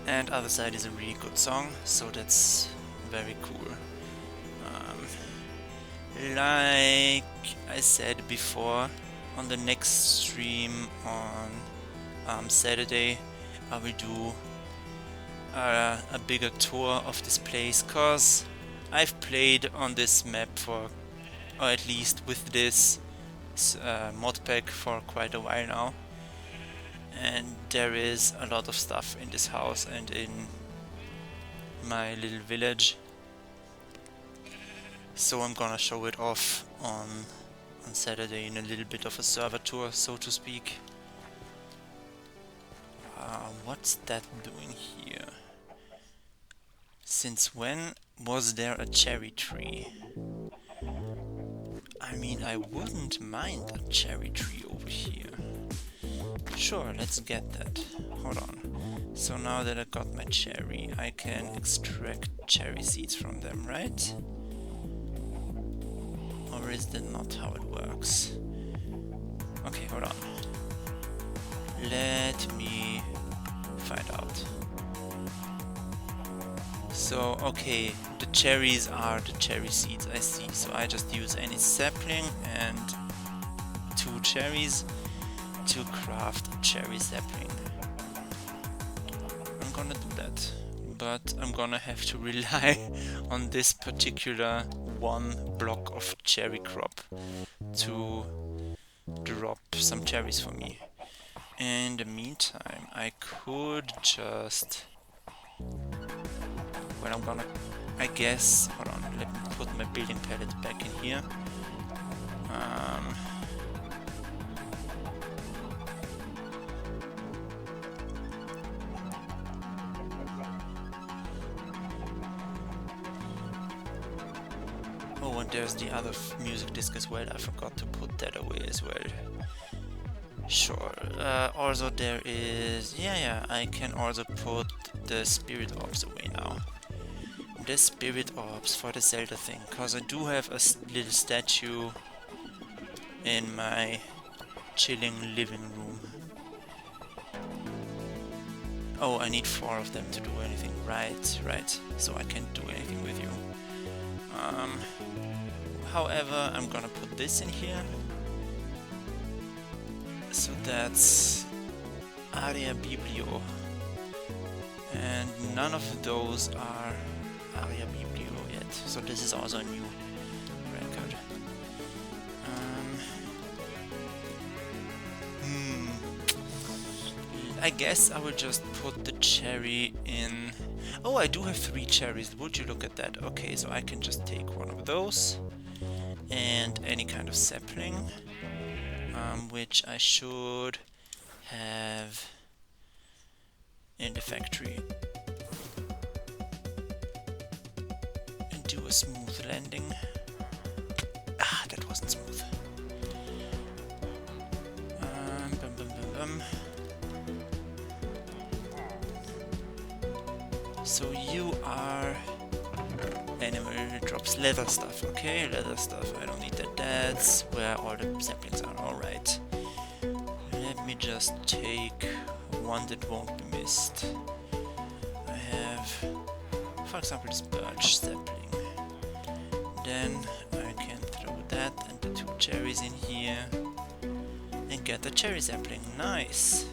A: And Other Side is a really good song, so that's very cool. Like I said before, on the next stream on Saturday I will do a bigger tour of this place, cause I've played on this map for, or at least with this mod pack, for quite a while now, and there is a lot of stuff in this house and in my little village, so I'm gonna show it off on Saturday in a little bit of a server tour, so to speak. What's that doing here? Since when was there a cherry tree? I mean, I wouldn't mind a cherry tree over here. Sure, let's get that. Hold on. So now that I got my cherry, I can extract cherry seeds from them, right? Or is that not how it works? Okay, hold on. Let me find out. So, okay, the cherries are the cherry seeds, I see. So I just use any sapling and 2 cherries to craft a cherry sapling. I'm gonna do that, but I'm gonna have to rely on this particular one block of cherry crop to drop some cherries for me. In the meantime, I could just... Well, I'm gonna... I guess... Hold on, let me put my building pallet back in here. Oh, and there's the other music disc as well. I forgot to put that away as well. Sure. Also there is... Yeah, I can also put the spirit orbs away now. The spirit orbs for the Zelda thing, cause I do have a little statue in my chilling living room. Oh, I need 4 of them to do anything. Right. So I can't do anything with you. However, I'm gonna put this in here. So that's Area Biblio. And none of those are Area Biblio yet. So this is also a new record. I guess I will just put the cherry in. Oh, I do have 3 cherries. Would you look at that? Okay, so I can just take one of those and any kind of sapling, which I should have in the factory, and do a smooth landing. Ah, that wasn't smooth. Bum, bum, bum, bum. So you are animal drops leather stuff. Okay, leather stuff. I don't need that. That's where all the saplings are. Alright. Let me just take one that won't be missed. I have, for example, this birch sapling. Then I can throw that and the 2 cherries in here and get the cherry sapling. Nice!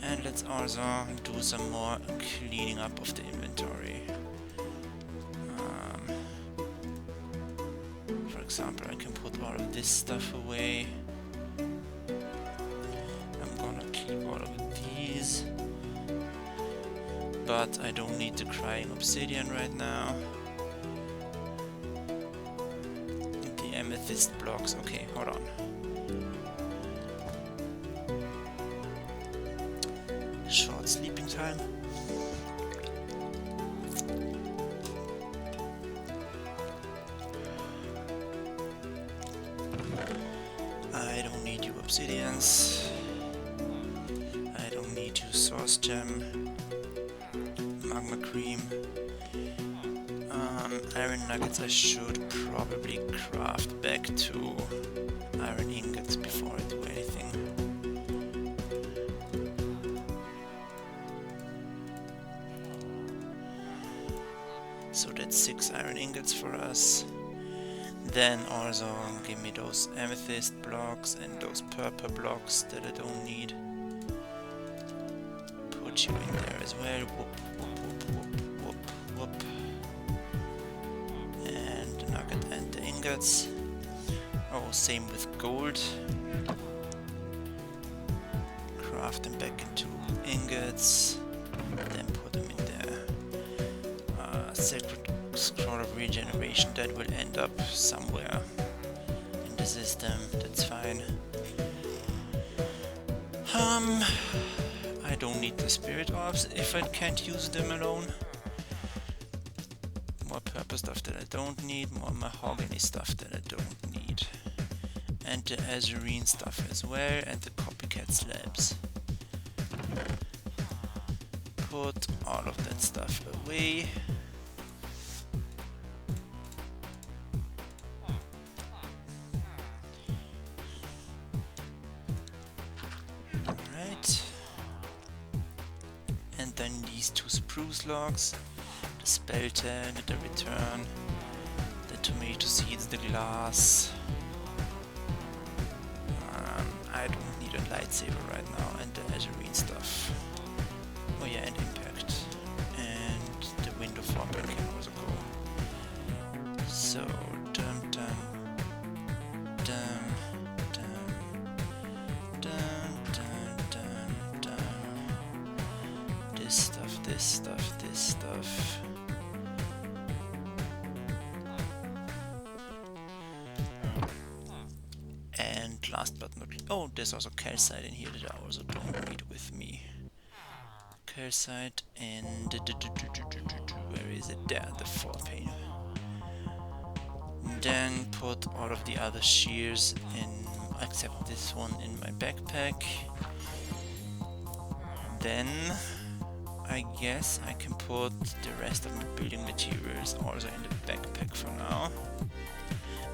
A: And let's also do some more cleaning up of the inventory. For example, I can put all of this stuff away. I'm gonna keep all of these, but I don't need the crying obsidian right now. The amethyst blocks. Okay, hold on. Short sleeping time. I don't need you obsidians. I don't need you source gem. Magma cream. Iron nuggets I should probably craft back to iron ingots before I do anything. So that's 6 iron ingots for us. Then also give me those amethyst blocks and those purple blocks that I don't need. Put you in there as well. Whoop, whoop, whoop, whoop, whoop, whoop. And the nugget and the ingots. Oh, same with gold. Craft them back into ingots. Then put them in there. Sacred scroll of regeneration, that will end up somewhere in the system. That's fine. I don't need the spirit orbs if I can't use them alone. More purple stuff that I don't need, more mahogany stuff that I don't need, and the azurine stuff as well, and the copycat slabs. Put all of that stuff away. And then these 2 spruce logs, the spelter, the return, the tomato seeds, the glass. I don't need a lightsaber right now, and the azurine stuff. Oh yeah, and impact. And the window format can also go. So, dum dum dum dum dum dum dum dum. This stuff, this stuff, this stuff. And last but not least, oh, there's also calcite in here that I also don't need with me. Calcite and where is it? There, the 4 pane. Then put all of the other shears in, except this one, in my backpack. Then I guess I can put the rest of my building materials also in the backpack for now.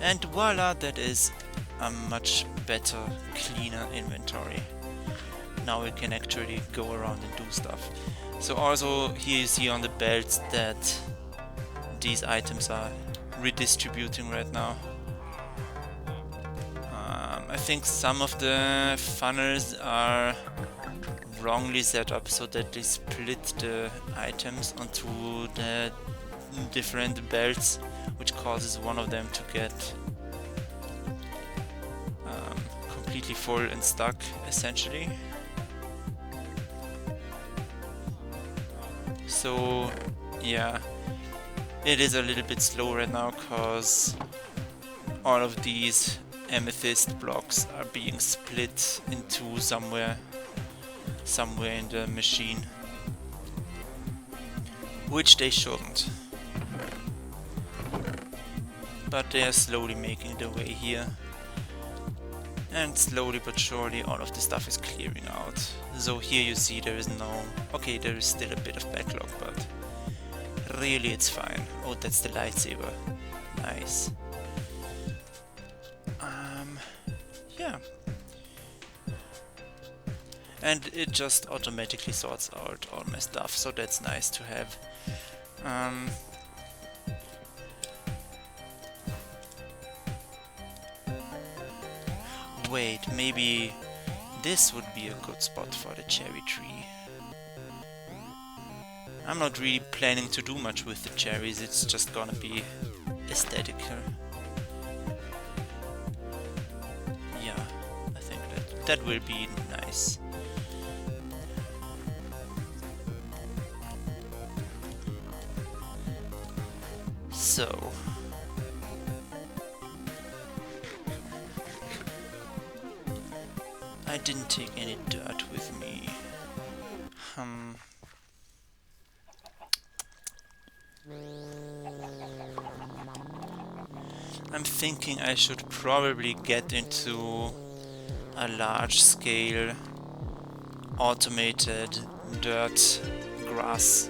A: And voila, that is a much better, cleaner inventory. Now we can actually go around and do stuff. So also here you see on the belts that these items are redistributing right now. I think some of the funnels are wrongly set up so that they split the items onto the different belts, which causes one of them to get completely full and stuck, essentially. So yeah, it is a little bit slow right now because all of these amethyst blocks are being split into somewhere in the machine, which they shouldn't, but they are slowly making their way here, and slowly but surely all of the stuff is clearing out. So here you see there is no, okay, there is still a bit of backlog, but really it's fine. Oh, that's the lightsaber, nice. Yeah, and it just automatically sorts out all my stuff, so that's nice to have. Wait, maybe this would be a good spot for the cherry tree. I'm not really planning to do much with the cherries, it's just gonna be aesthetical. Yeah, I think that will be nice. So I didn't take any dirt with me. I'm thinking I should probably get into a large-scale automated dirt grass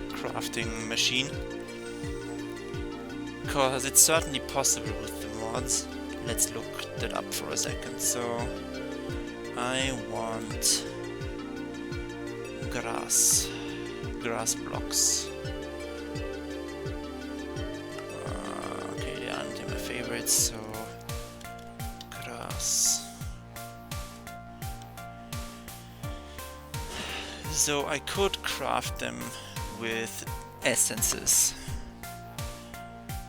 A: crafting machine, because it's certainly possible with the mods. Let's look that up for a second. So I want grass blocks. Okay, they aren't my favorites, so grass. So I could craft them with essences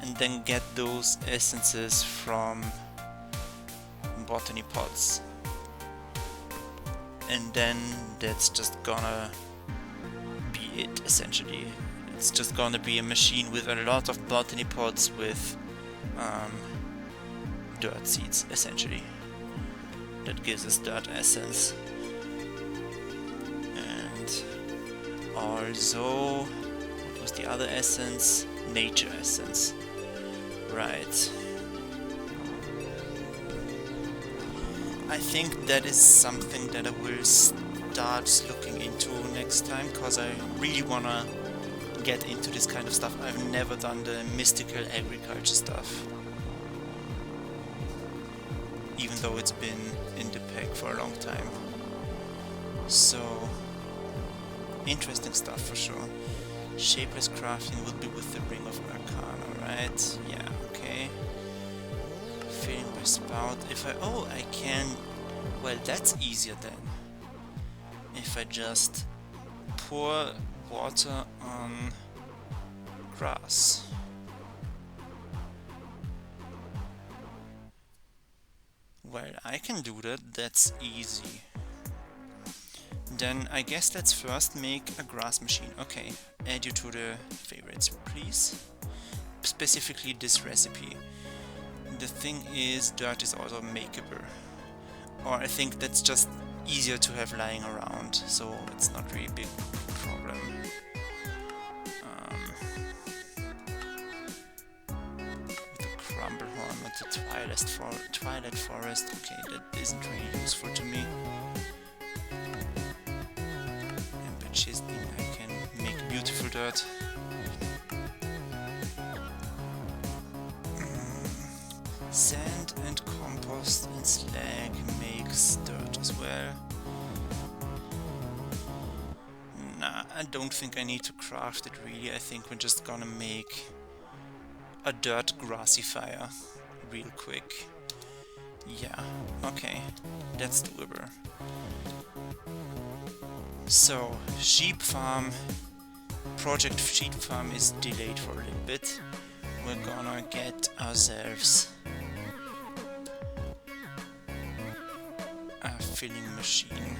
A: and then get those essences from botany pots, and then that's just gonna be it, essentially. It's just gonna be a machine with a lot of botany pots with dirt seeds, essentially. That gives us dirt essence. And also, what was the other essence? Nature essence. Right. I think that is something that I will start looking into next time, because I really wanna get into this kind of stuff. I've never done the mystical agriculture stuff, even though it's been in the pack for a long time. So, interesting stuff for sure. Shapeless crafting will be with the Ring of Arcana, right? Yeah, okay. Filling by spout. If I... oh, I can... well, that's easier then. If I just pour water on grass. Well, I can do that, that's easy. Then I guess let's first make a grass machine. Okay, add you to the favorites, please. Specifically this recipe. The thing is, dirt is also makeable. Or I think that's just easier to have lying around, so it's not really a big problem. With the crumble horn and the twilight forest, okay, that isn't really useful to me. And by chiseling I can make beautiful dirt. Sand and compost and slag makes dirt as well. Nah, I don't think I need to craft it really. I think we're just gonna make a dirt grassy fire real quick. Yeah, okay, that's doable. So, sheep farm, project sheep farm is delayed for a little bit. We're gonna get ourselves a filling machine.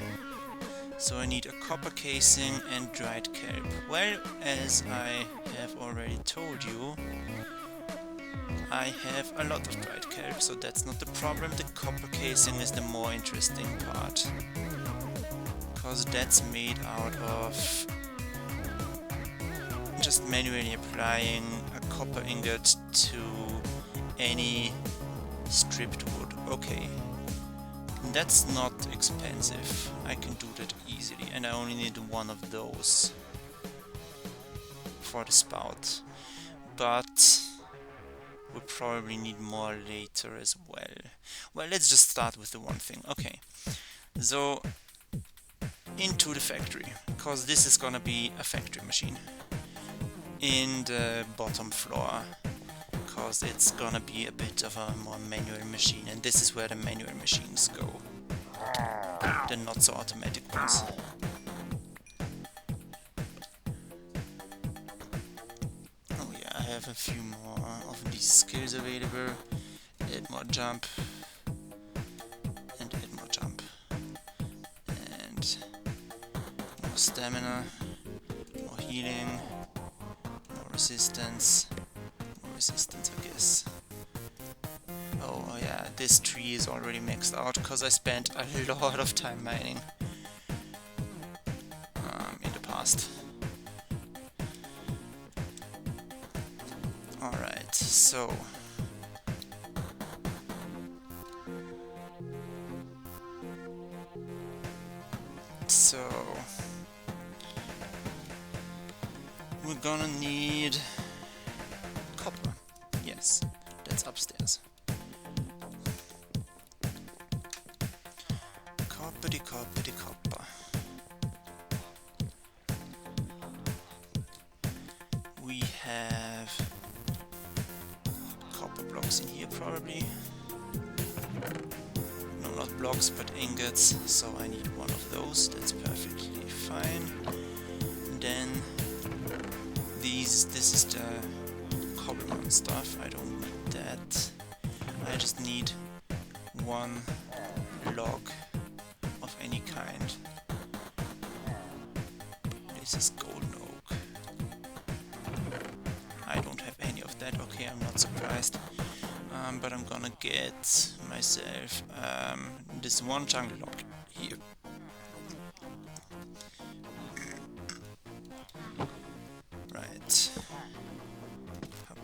A: So I need a copper casing and dried kelp. Well, as I have already told you, I have a lot of dried kelp, so that's not the problem. The copper casing is the more interesting part, because that's made out of just manually applying a copper ingot to any stripped wood. Okay, that's not expensive. I can do that easily, and I only need one of those for the spout. But we'll probably need more later as well. Well, let's just start with the one thing. Okay, so into the factory, because this is gonna be a factory machine in the bottom floor, because it's gonna be a bit of a more manual machine, and this is where the manual machines go, the not so automatic ones. Oh yeah, I have a few more of these skills available. Add more jump, and add more jump, and more stamina, more healing, more resistance, I guess. Oh yeah, this tree is already maxed out because I spent a lot of time mining in the past. Alright, so we're gonna need copper. Yes, that's upstairs. Copper. We have copper blocks in here probably. No, not blocks, but ingots, so I need one of those. That's perfectly fine. And then this is the cobblestone stuff. I don't need that. I just need one log of any kind. This is golden oak. I don't have any of that. Okay, I'm not surprised. But I'm gonna get myself this one jungle log here. Right. Up.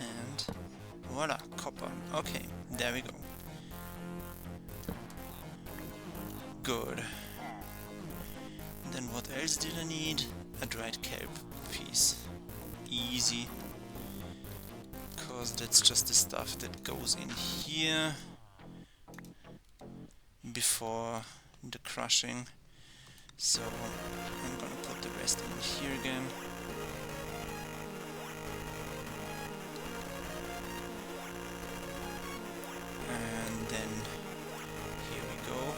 A: And voila, copper. Okay, there we go. Good. Then what else did I need? A dried kelp piece. Easy. Because that's just the stuff that goes in here before the crushing. So I'm gonna put the rest in here again. And then here we go.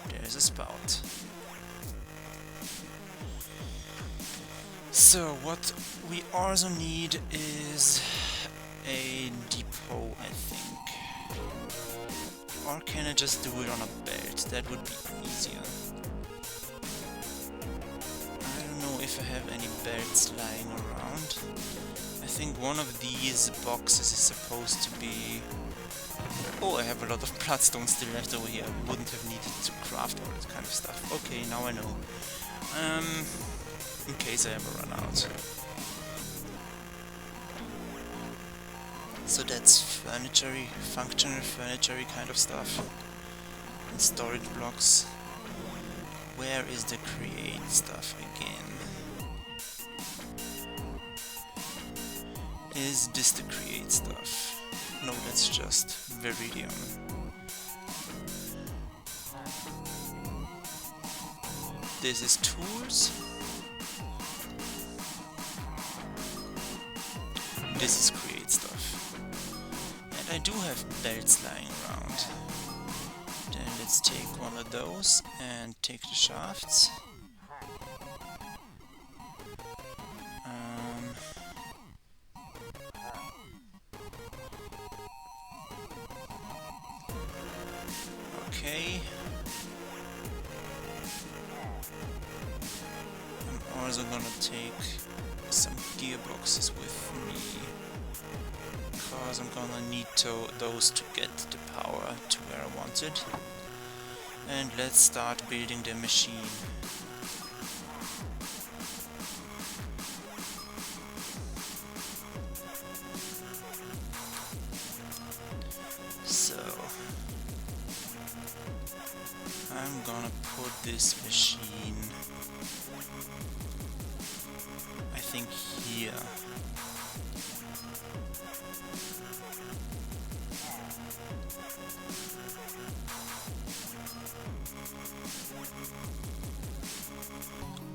A: There's a spout. So what we also need is a depot, I think. Or can I just do it on a belt? That would be easier. I don't know if I have any belts lying around. I think one of these boxes is supposed to be... Oh, I have a lot of bloodstone still left over here. I wouldn't have needed to craft all that kind of stuff. Okay, now I know. In case I ever run out. So that's functional furniture kind of stuff. And storage blocks. Where is the create stuff again? Is this the create stuff? No, that's just Viridium. This is tools. this is create stuff. And I do have belts lying around. Then let's take one of those and take the shafts. Okay. I'm also gonna take some gearboxes with me, because I'm gonna need those to get the power to where I want it. And let's start building the machine. So I'm gonna put this machine, I think, here.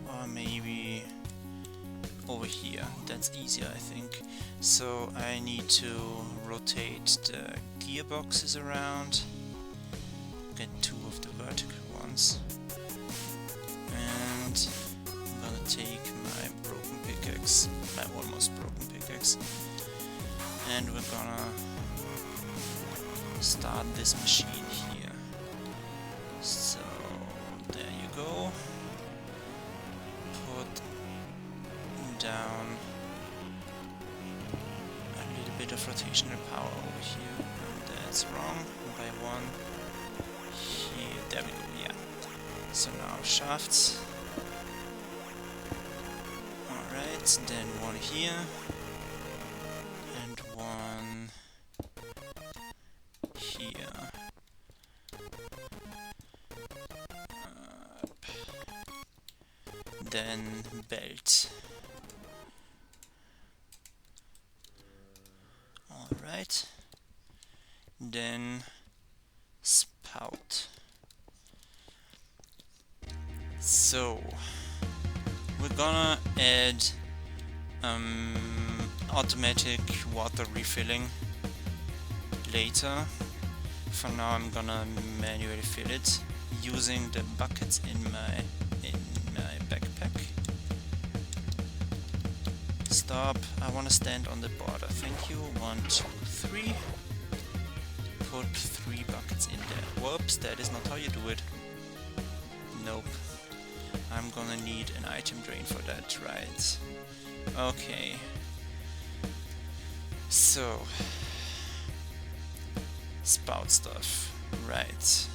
A: Or maybe over here. That's easier, I think. So I need to rotate the gearboxes around. Get two of the vertical ones. And I'm gonna take my broken pickaxe, my almost broken pickaxe, and we're gonna start this machine here. So there you go. Put down a little bit of rotational power over here. That's wrong by one. Here, there we go, yeah. So now shafts. Alright, then one here. And one here. Then belt. Alright. Then spout. So we're gonna add automatic water refilling later. For now I'm gonna manually fill it using the buckets in my backpack. Stop, I wanna stand on the border, thank you. 1, 2, 3. Put 3 buckets in there. Whoops, that is not how you do it. Nope. I'm gonna need an item drain for that, right? Okay. So, spout stuff, right.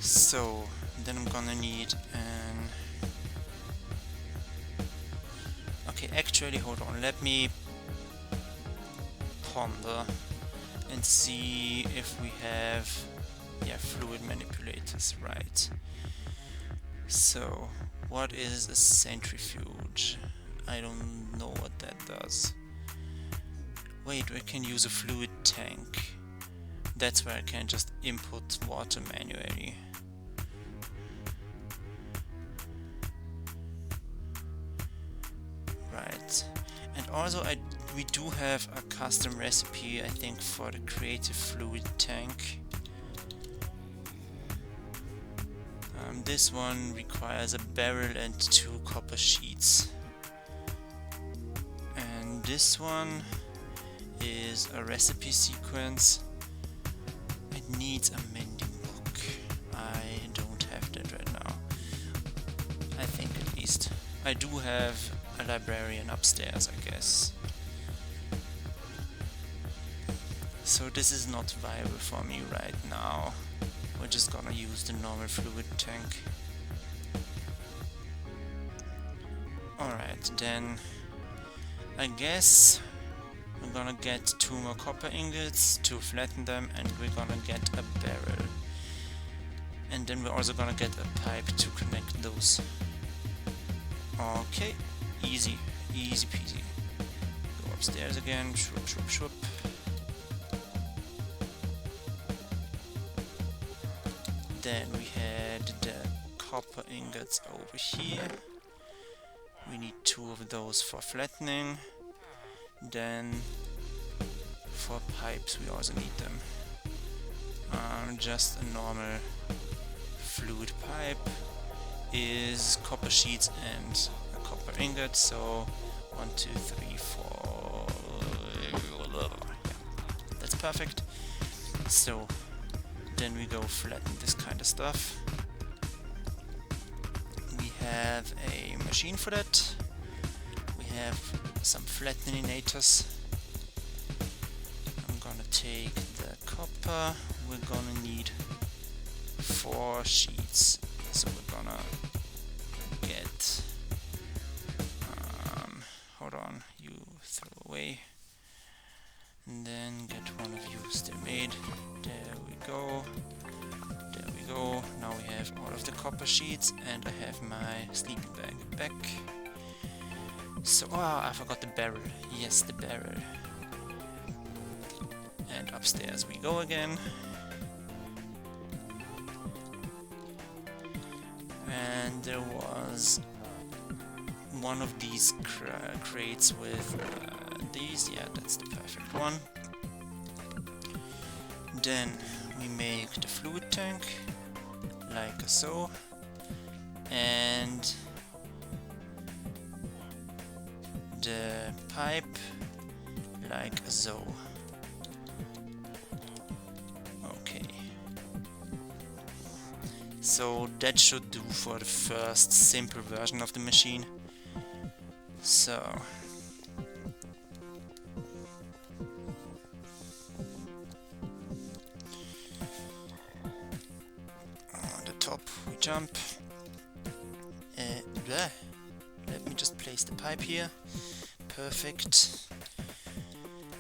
A: So, then I'm gonna need an... Okay, actually, hold on, let me ponder and see if we have, yeah, fluid manipulators, right. So, what is a centrifuge? I don't know what that does. Wait, we can use a fluid tank. That's where I can just input water manually. Right. And also we do have a custom recipe, I think, for the creative fluid tank. This one requires a barrel and 2 copper sheets. And this one is a recipe sequence. It needs a mending book. I don't have that right now. I think, at least. I do have a librarian upstairs, I guess. So this is not viable for me right now. We're just gonna use the normal fluid tank. Alright, then I guess we're gonna get 2 more copper ingots to flatten them, and we're gonna get a barrel. And then we're also gonna get a pipe to connect those. Okay, easy peasy. Go upstairs again, shwoop shwoop shwoop. Then we had the copper ingots over here. We need 2 of those for flattening. Then for pipes we also need them. Just a normal fluid pipe is copper sheets and a copper ingot, so 1, 2, 3, 4. Yeah, that's perfect. So then we go flatten this kind of stuff. We have a machine for that. We have some flatteninators. I'm gonna take the copper. We're gonna need 4 sheets. So we're gonna get, hold on, you throw away, and then get one of you still made. There we go, there we go. Now we have all of the copper sheets, and I have my sleeping bag back. So, I forgot the barrel. Yes, the barrel. And upstairs we go again. And there was one of these crates with these. Yeah, that's the perfect one. Then we make the fluid tank like so, and the pipe like so. Okay. So that should do for the first simple version of the machine. So on the top we jump. Let me just place the pipe here. Perfect.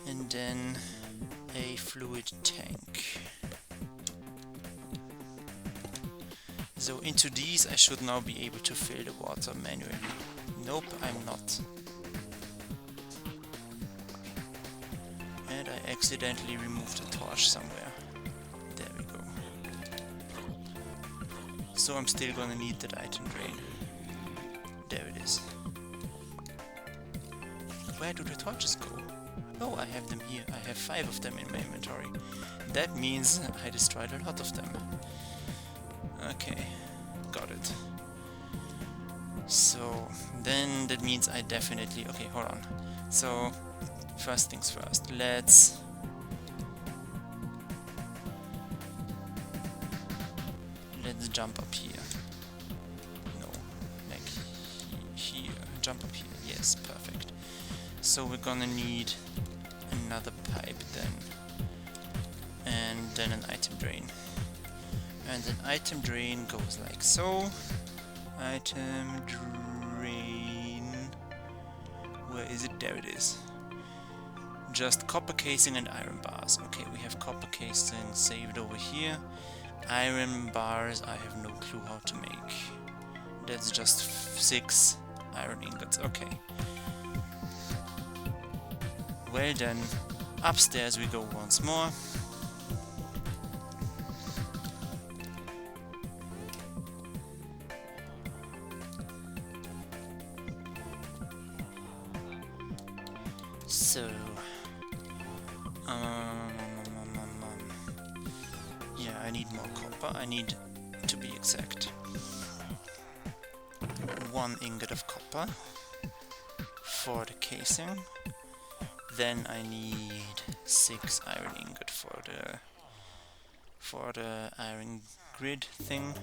A: And then a fluid tank. So into these I should now be able to fill the water manually. Nope, I'm not. And I accidentally removed a torch somewhere. There we go. So I'm still gonna need that item drain. There it is. Where do the torches go? Oh, I have them here. I have 5 of them in my inventory. That means I destroyed a lot of them. Okay, got it. So then that means I definitely... Okay, hold on. So first things first, let's jump up here. No, like here. Jump up here. Yes, perfect. So we're gonna need another pipe then, and then an item drain. And an item drain goes like so. Item drain. Where is it? There it is. Just copper casing and iron bars. Okay, we have copper casing saved over here. Iron bars, I have no clue how to make. That's just 6 iron ingots. Okay. Well then, upstairs we go once more. So, yeah, I need more copper. I need, to be exact, 1 ingot of copper for the casing. Then I need 6 iron ingot for the iron grid thing,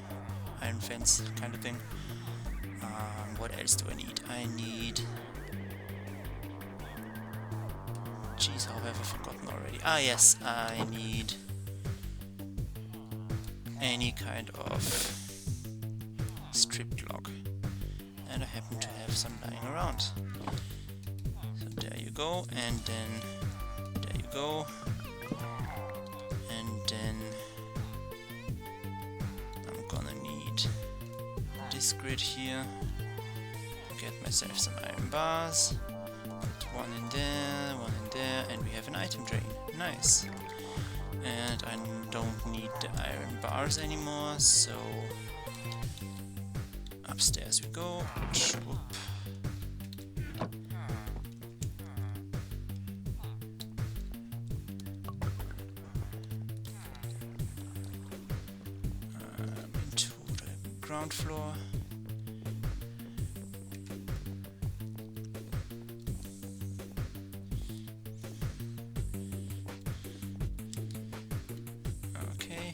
A: iron fence kind of thing. What else do I need? I need... Jeez, how have I forgotten already? Ah yes, I need any kind of stripped log. And I happen to have some lying around. So there you go, and then there you go. And then I'm gonna need this grid here. Get myself some iron bars. Put 1 in there, 1 in there, and we have an item drain. Nice. And I don't need the iron bars anymore, so Upstairs we go. Whoop. Into the ground floor. Okay.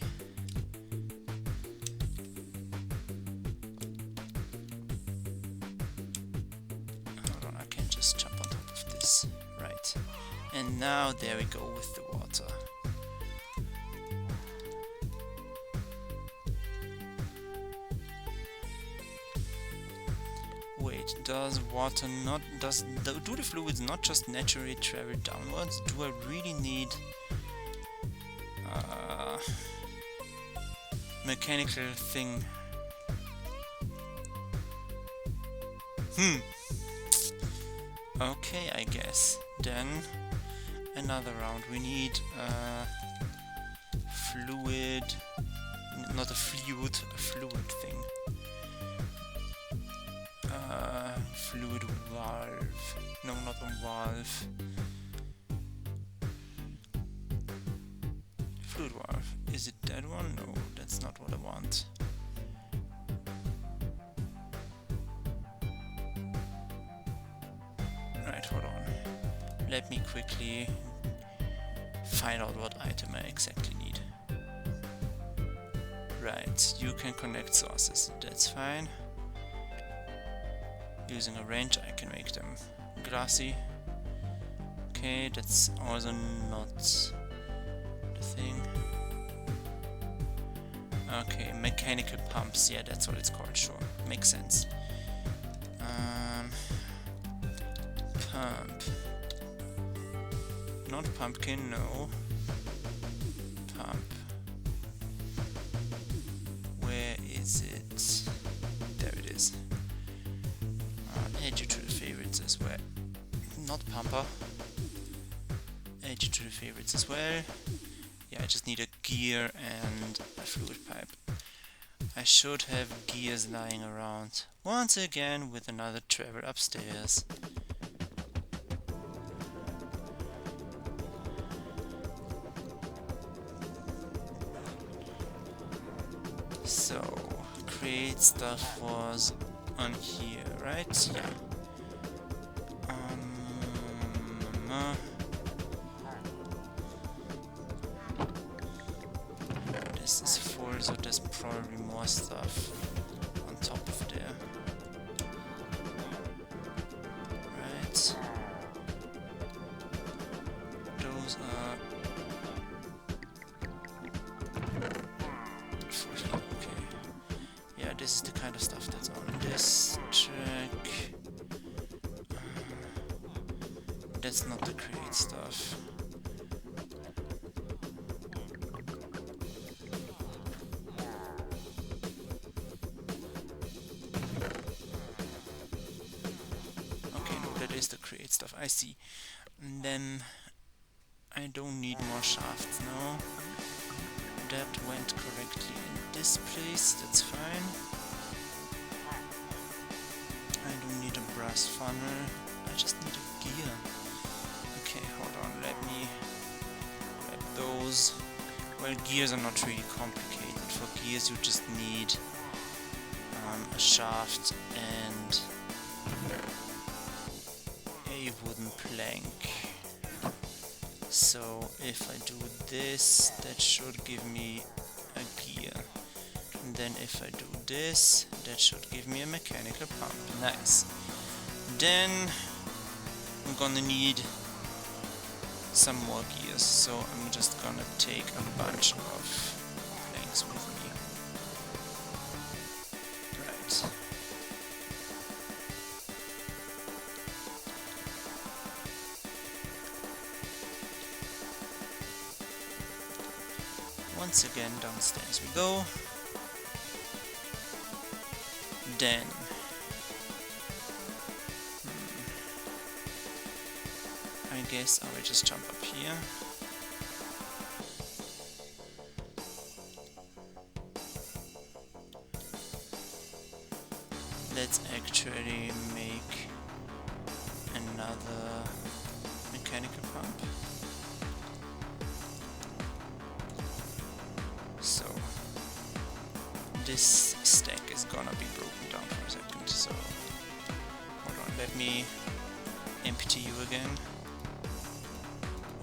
A: Hold on, I can just jump on top of this. Right. And now there we go with the water. Wait, does water not, do the fluids not just naturally travel downwards? Do I really need mechanical thing? Okay, I guess. Then another round. We need fluid, not a fluid, a fluid thing. Fluid valve. No, not a valve. Fluid valve. Is it that one? No, that's not what I want. Right, hold on. Let me quickly find out what item I exactly need. Right, you can connect sources. That's fine. Using a wrench I can make them glassy. Okay, that's also not the thing. Okay, mechanical pumps, yeah, that's what it's called, sure. Makes sense. Pump. Not pumpkin, no. Pump. Where is it? There it is. Add you to the favorites as well. Not pumper. Add you to the favorites as well. Yeah, I just need a gear and a fluid pipe. I should have gears lying around. Once again with another travel upstairs. So, create stuff was on here, right? Yeah. This is full, so there's probably more stuff on top of there. Right. Those are full. Okay. Yeah, this is the kind of stuff that's on this track. That's not the create stuff. Okay, no, that is the create stuff, I see. And then I don't need more shafts now. That went correctly in this place, that's fine. I don't need a brass funnel, I just need a gear. Okay, hold on, let me grab those. Well, gears are not really complicated. For gears you just need a shaft and a wooden plank. So if I do this, that should give me a gear. And then if I do this, that should give me a mechanical pump. Nice. Then I'm gonna need some more gears, so I'm just gonna take a bunch of planks with me. Right. Once again downstairs we go. Then I guess I will just jump up here. let's actually make another mechanical pump. So this stack is gonna be broken down for a second, so hold on, let me empty you again.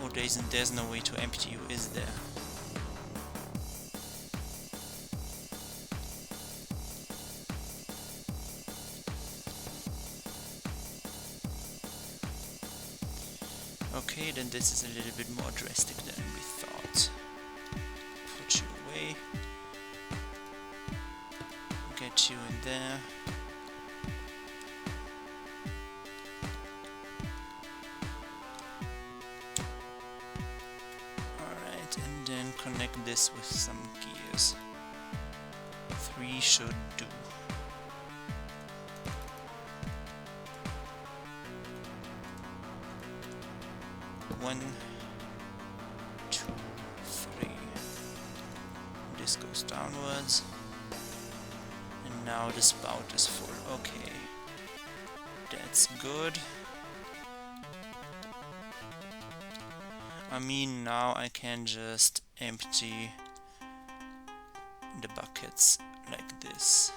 A: Oh, there's no way to empty you, is there? Okay, then this is a little bit more drastic than we thought. Put you away. Get you in there. Alright, and then connect this with some gears. 3 should do. One, 2, 3. This goes downwards. And now the spout is full. Okay. That's good. I mean, now I can just empty the buckets like this.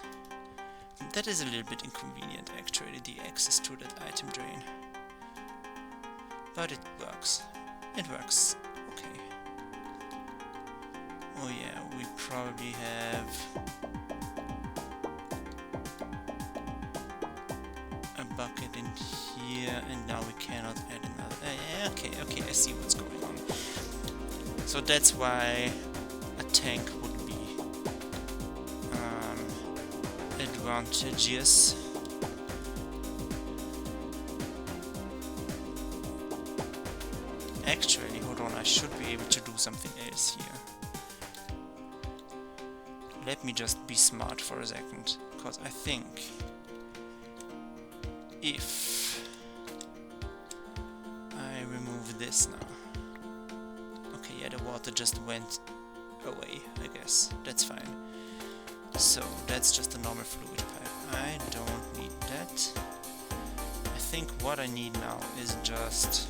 A: That is a little bit inconvenient actually, the access to that item drain. But it works. It works. Okay. Oh yeah, we probably have a bucket in here, and now we cannot add another. Okay, I see what's going on. So that's why a tank would be advantageous. Actually, hold on, I should be able to do something else here. Let me just be smart for a second, because I think if I remove this now. Okay, yeah, the water just went away, I guess. That's fine. So, that's just a normal fluid pipe. I don't need that. I think what I need now is just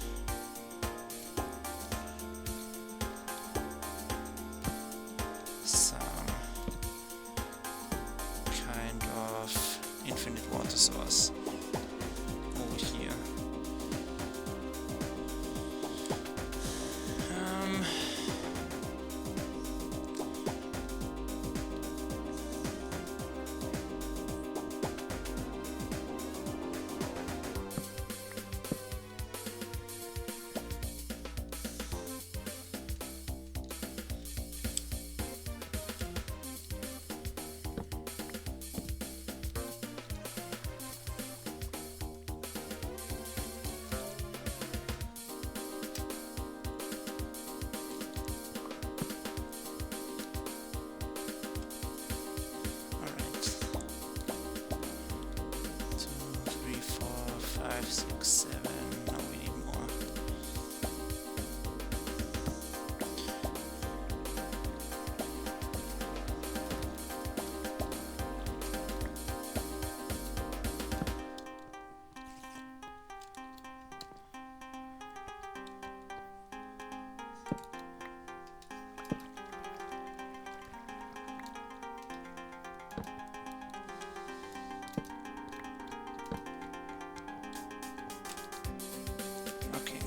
A: infinite water source over here. Six, 7. No, we need more.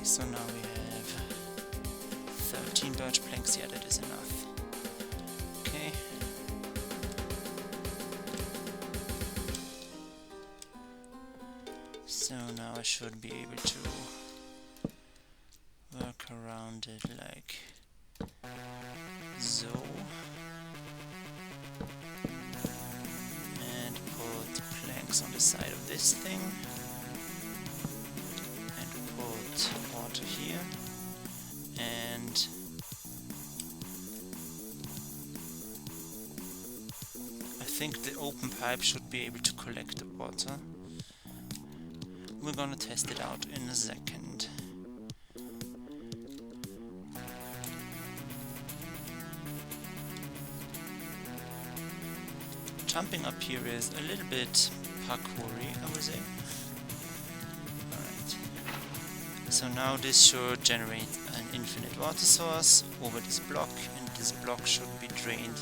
A: So now we have 13 birch planks. Yeah, that is enough. Okay. So now I should be able to work around it like so. And put planks on the side of this thing. Water here, and I think the open pipe should be able to collect the water. We're gonna test it out in a second. Jumping up here is a little bit parkoury, I would say. Alright. So now this should generate an infinite water source over this block, and this block should be drained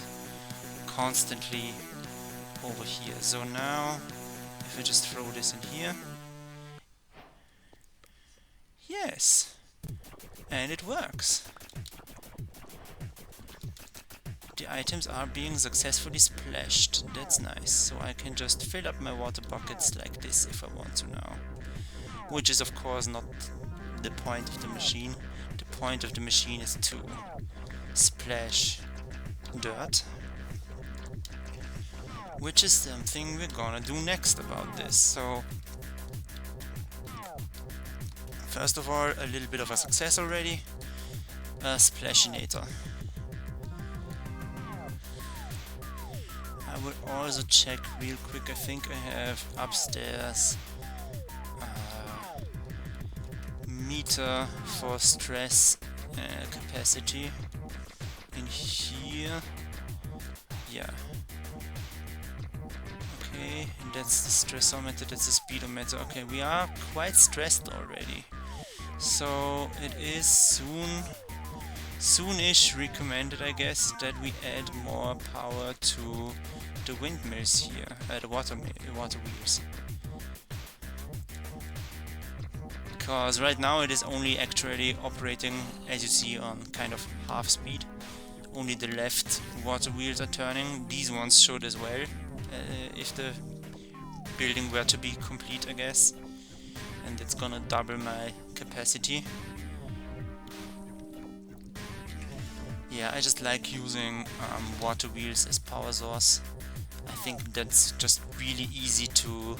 A: constantly over here. So now, if I just throw this in here, yes, and it works. The items are being successfully splashed. That's nice. So I can just fill up my water buckets like this if I want to now. Which is of course not the point of the machine. The point of the machine is to splash dirt. Which is something we're gonna do next about this. So first of all, a little bit of a success already. A splashinator. I will also check real quick. I think I have upstairs meter for stress capacity in here. Yeah. Okay, and that's the stressometer, that's the speedometer. Okay, we are quite stressed already. So it is soonish recommended, I guess, that we add more power to the windmills here, the water wheels. Because right now it is only actually operating, as you see, on kind of half speed. Only the left water wheels are turning. These ones should as well, if the building were to be complete, I guess. And it's gonna double my capacity. Yeah, I just like using water wheels as power source. I think that's just really easy to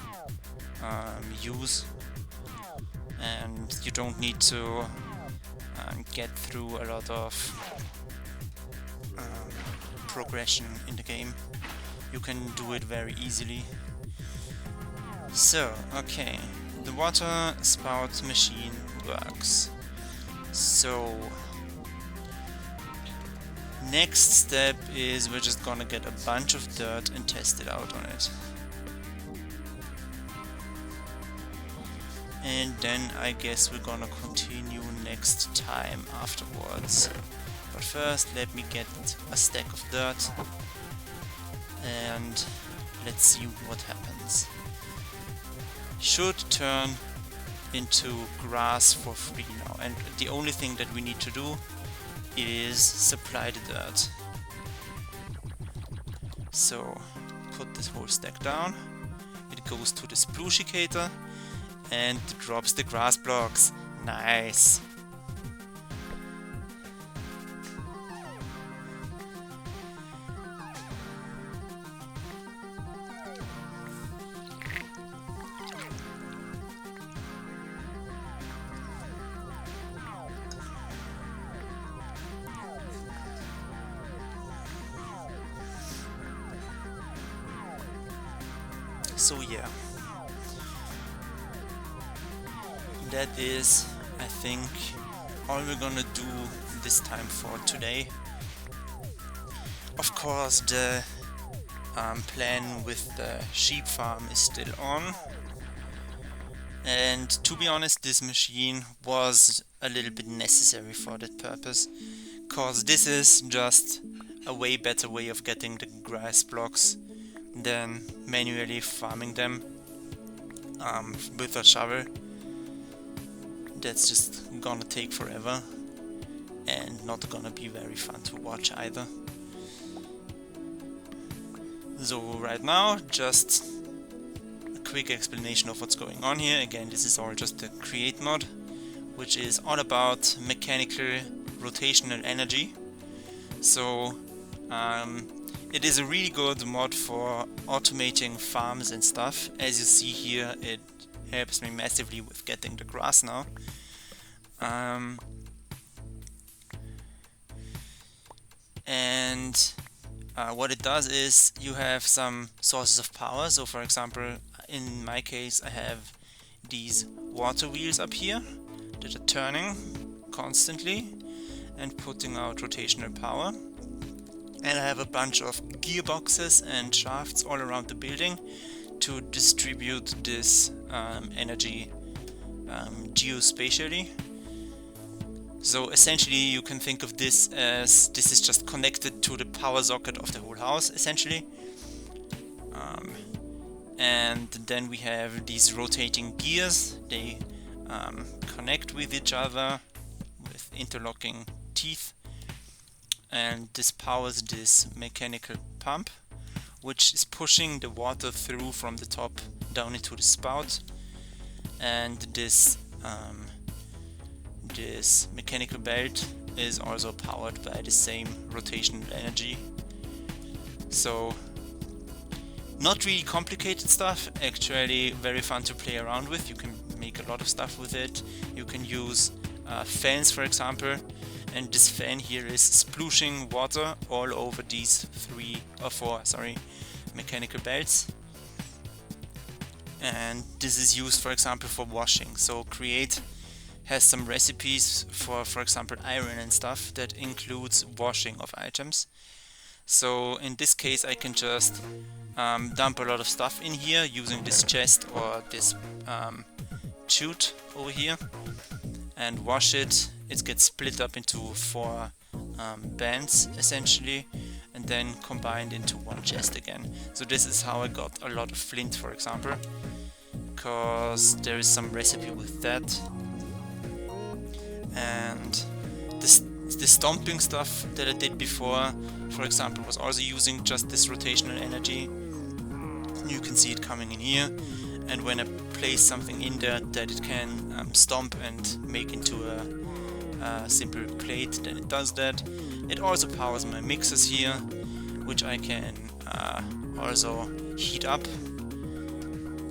A: use, and you don't need to get through a lot of progression in the game. You can do it very easily. So, okay, the water spout machine works. So next step is we're just gonna get a bunch of dirt and test it out on it. And then I guess we're gonna continue next time afterwards. But first let me get a stack of dirt and let's see what happens. Should turn into grass for free now, and the only thing that we need to do is supply the dirt. So put this whole stack down, it goes to the splooshicator and drops the grass blocks. Nice! So yeah, that is, I think, all we're gonna do this time for today. Of course, the plan with the sheep farm is still on, and to be honest, this machine was a little bit necessary for that purpose, cause this is just a way better way of getting the grass blocks than manually farming them with a shovel. That's just gonna take forever and not gonna be very fun to watch either. So right now, just a quick explanation of what's going on here. Again, this is all just the create mod, which is all about mechanical rotational energy. So it is a really good mod for automating farms and stuff. As you see here, it helps me massively with getting the grass now. What it does is you have some sources of power. So for example, in my case, I have these water wheels up here that are turning constantly and putting out rotational power. And I have a bunch of gearboxes and shafts all around the building to distribute this energy geospatially. So essentially you can think of this as this is just connected to the power socket of the whole house essentially. And then we have these rotating gears. They connect with each other with interlocking teeth, and this powers this mechanical pump which is pushing the water through from the top down into the spout. And this mechanical belt is also powered by the same rotational energy. So not really complicated stuff, actually very fun to play around with. You can make a lot of stuff with it. You can use fans, for example, and this fan here is splooshing water all over these four mechanical belts. And this is used, for example, for washing. So Create has some recipes for example, iron and stuff that includes washing of items. So in this case I can just dump a lot of stuff in here using this chest or this chute over here and wash it. It gets split up into 4 bands essentially, and then combined into one chest again. So this is how I got a lot of flint, for example, because there is some recipe with that. And the stomping stuff that I did before, for example, was also using just this rotational energy. You can see it coming in here, and when I place something in there that it can stomp and make into a simple plate, then it does that. It also powers my mixers here, which I can also heat up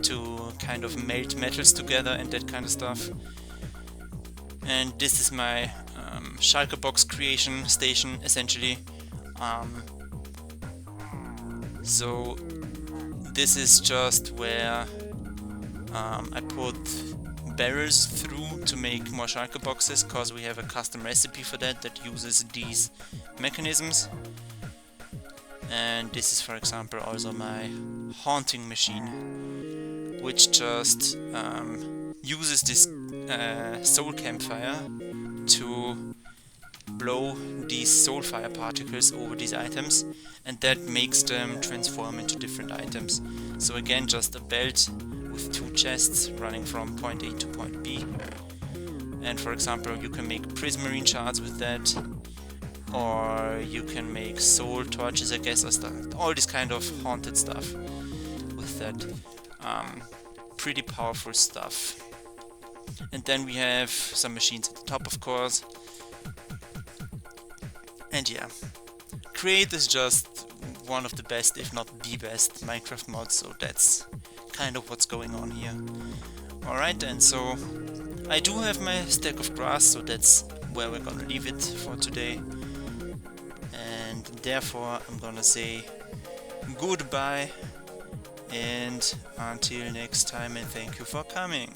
A: to kind of melt metals together and that kind of stuff. And this is my shulker box creation station essentially. So this is just where I put barrels through to make more shulker boxes, because we have a custom recipe for that uses these mechanisms. And this is, for example, also my haunting machine, which just uses this soul campfire to blow these soulfire particles over these items, and that makes them transform into different items. So again, just a belt with 2 chests running from point A to point B. And for example, you can make prismarine shards with that, or you can make soul torches, I guess, or stuff. All this kind of haunted stuff with that. Pretty powerful stuff. And then we have some machines at the top, of course. And yeah, Create is just one of the best, if not the best, Minecraft mods, so that's kind of what's going on here. Alright then, so I do have my stack of grass, so that's where we're gonna leave it for today. And therefore I'm gonna say goodbye and until next time, and thank you for coming.